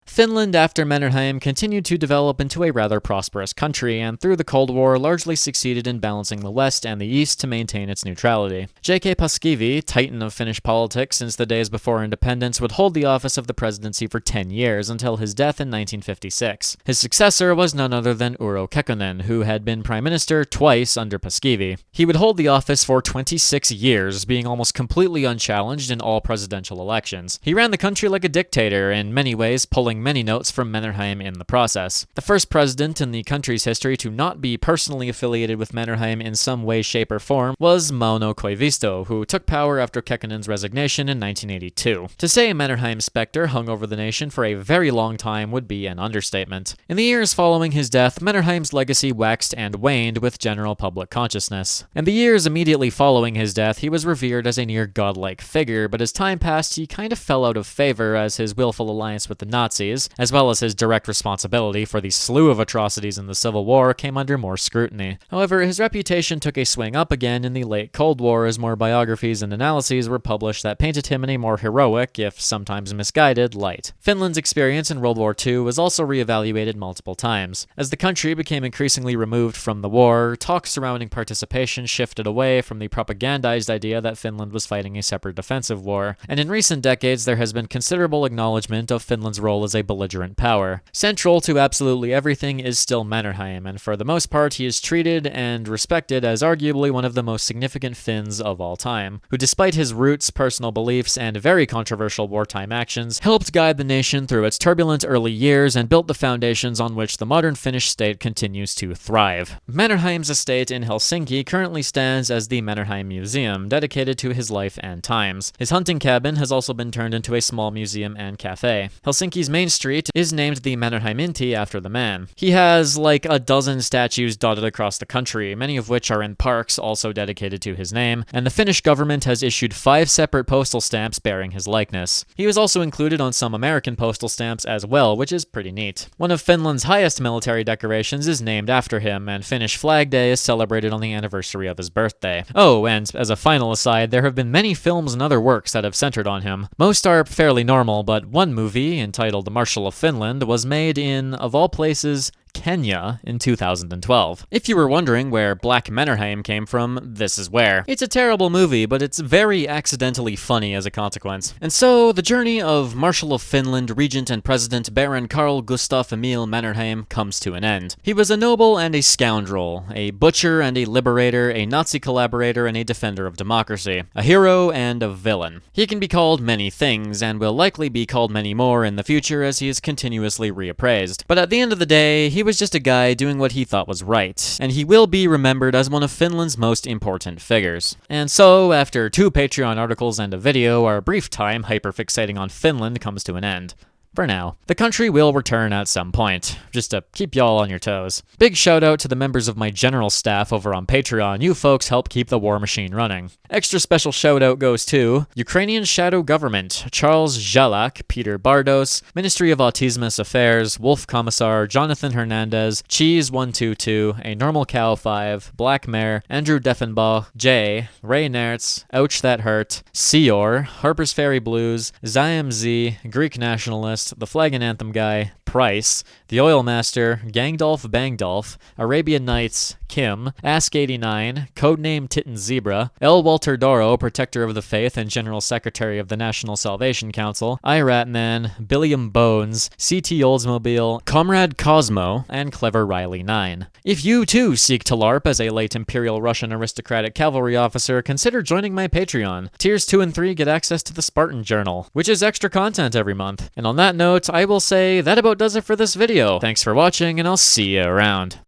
Finland, after Mannerheim, continued to develop into a rather prosperous country, and through the Cold War largely succeeded in balancing the West and the East to maintain its neutrality. J.K. Paasikivi, titan of Finnish politics since the days before independence, would hold the office of the presidency for 10 years until his death in 1956. His successor was none other than Urho Kekkonen, who had been prime minister twice under Paasikivi. He would hold the office for 26 years, being almost completely unchallenged in all presidential elections. He ran the country like a dictator, in many ways pulling taking many notes from Mannerheim in the process. The first president in the country's history to not be personally affiliated with Mannerheim in some way, shape, or form was Mauno Koivisto, who took power after Kekkonen's resignation in 1982. To say Mannerheim's specter hung over the nation for a very long time would be an understatement. In the years following his death, Mannerheim's legacy waxed and waned with general public consciousness. In the years immediately following his death, he was revered as a near godlike figure, but as time passed, he kind of fell out of favor as his willful alliance with the Nazis, as well as his direct responsibility for the slew of atrocities in the Civil War, came under more scrutiny. However, his reputation took a swing up again in the late Cold War as more biographies and analyses were published that painted him in a more heroic, if sometimes misguided, light. Finland's experience in World War II was also reevaluated multiple times. As the country became increasingly removed from the war, talk surrounding participation shifted away from the propagandized idea that Finland was fighting a separate defensive war, and in recent decades there has been considerable acknowledgement of Finland's role as a belligerent power. Central to absolutely everything is still Mannerheim, and for the most part he is treated and respected as arguably one of the most significant Finns of all time, who despite his roots, personal beliefs, and very controversial wartime actions, helped guide the nation through its turbulent early years and built the foundations on which the modern Finnish state continues to thrive. Mannerheim's estate in Helsinki currently stands as the Mannerheim Museum, dedicated to his life and times. His hunting cabin has also been turned into a small museum and cafe. Helsinki's main street is named the Mannerheimintie after the man. He has like a dozen statues dotted across the country, many of which are in parks also dedicated to his name, and the Finnish government has issued 5 separate postal stamps bearing his likeness. He was also included on some American postal stamps as well, which is pretty neat. One of Finland's highest military decorations is named after him, and Finnish Flag Day is celebrated on the anniversary of his birthday. Oh, and as a final aside, there have been many films and other works that have centered on him. Most are fairly normal, but one movie, entitled The Marshal of Finland, was made in, of all places, Kenya in 2012. If you were wondering where Black Mannerheim came from, this is where. It's a terrible movie, but it's very accidentally funny as a consequence. And so, the journey of Marshal of Finland, Regent and President Baron Carl Gustaf Emil Mannerheim comes to an end. He was a noble and a scoundrel, a butcher and a liberator, a Nazi collaborator and a defender of democracy, a hero and a villain. He can be called many things, and will likely be called many more in the future as he is continuously reappraised. But at the end of the day, he was just a guy doing what he thought was right, and he will be remembered as one of Finland's most important figures. And so, after 2 Patreon articles and a video, our brief time hyperfixating on Finland comes to an end. For now. The country will return at some point, just to keep y'all on your toes. Big shout out to the members of my general staff over on Patreon. You folks help keep the war machine running. Extra special shout out goes to Ukrainian Shadow Government, Charles Jalak, Peter Bardos, Ministry of Autismus Affairs, Wolf Commissar, Jonathan Hernandez, Cheese122, A Normal Cow 5, Black Mare, Andrew Deffenbaugh, Jay, Ray Nertz, Ouch That Hurt, Seor, Harper's Ferry Blues, Ziam Z, Greek Nationalist, The Flag and Anthem Guy, Price, The Oil Master, Gangdolf Bangdolf, Arabian Nights, Kim, Ask89, Codename Titten Zebra, L. Walter Doro, Protector of the Faith and General Secretary of the National Salvation Council, Iratman, Billiam Bones, CT Oldsmobile, Comrade Cosmo, and Clever Riley 9. If you too seek to LARP as a late Imperial Russian aristocratic cavalry officer, consider joining my Patreon. Tiers 2 and 3 get access to the Spartan Journal, which is extra content every month. And on that note, I will say that about does it for this video. Thanks for watching, and I'll see you around.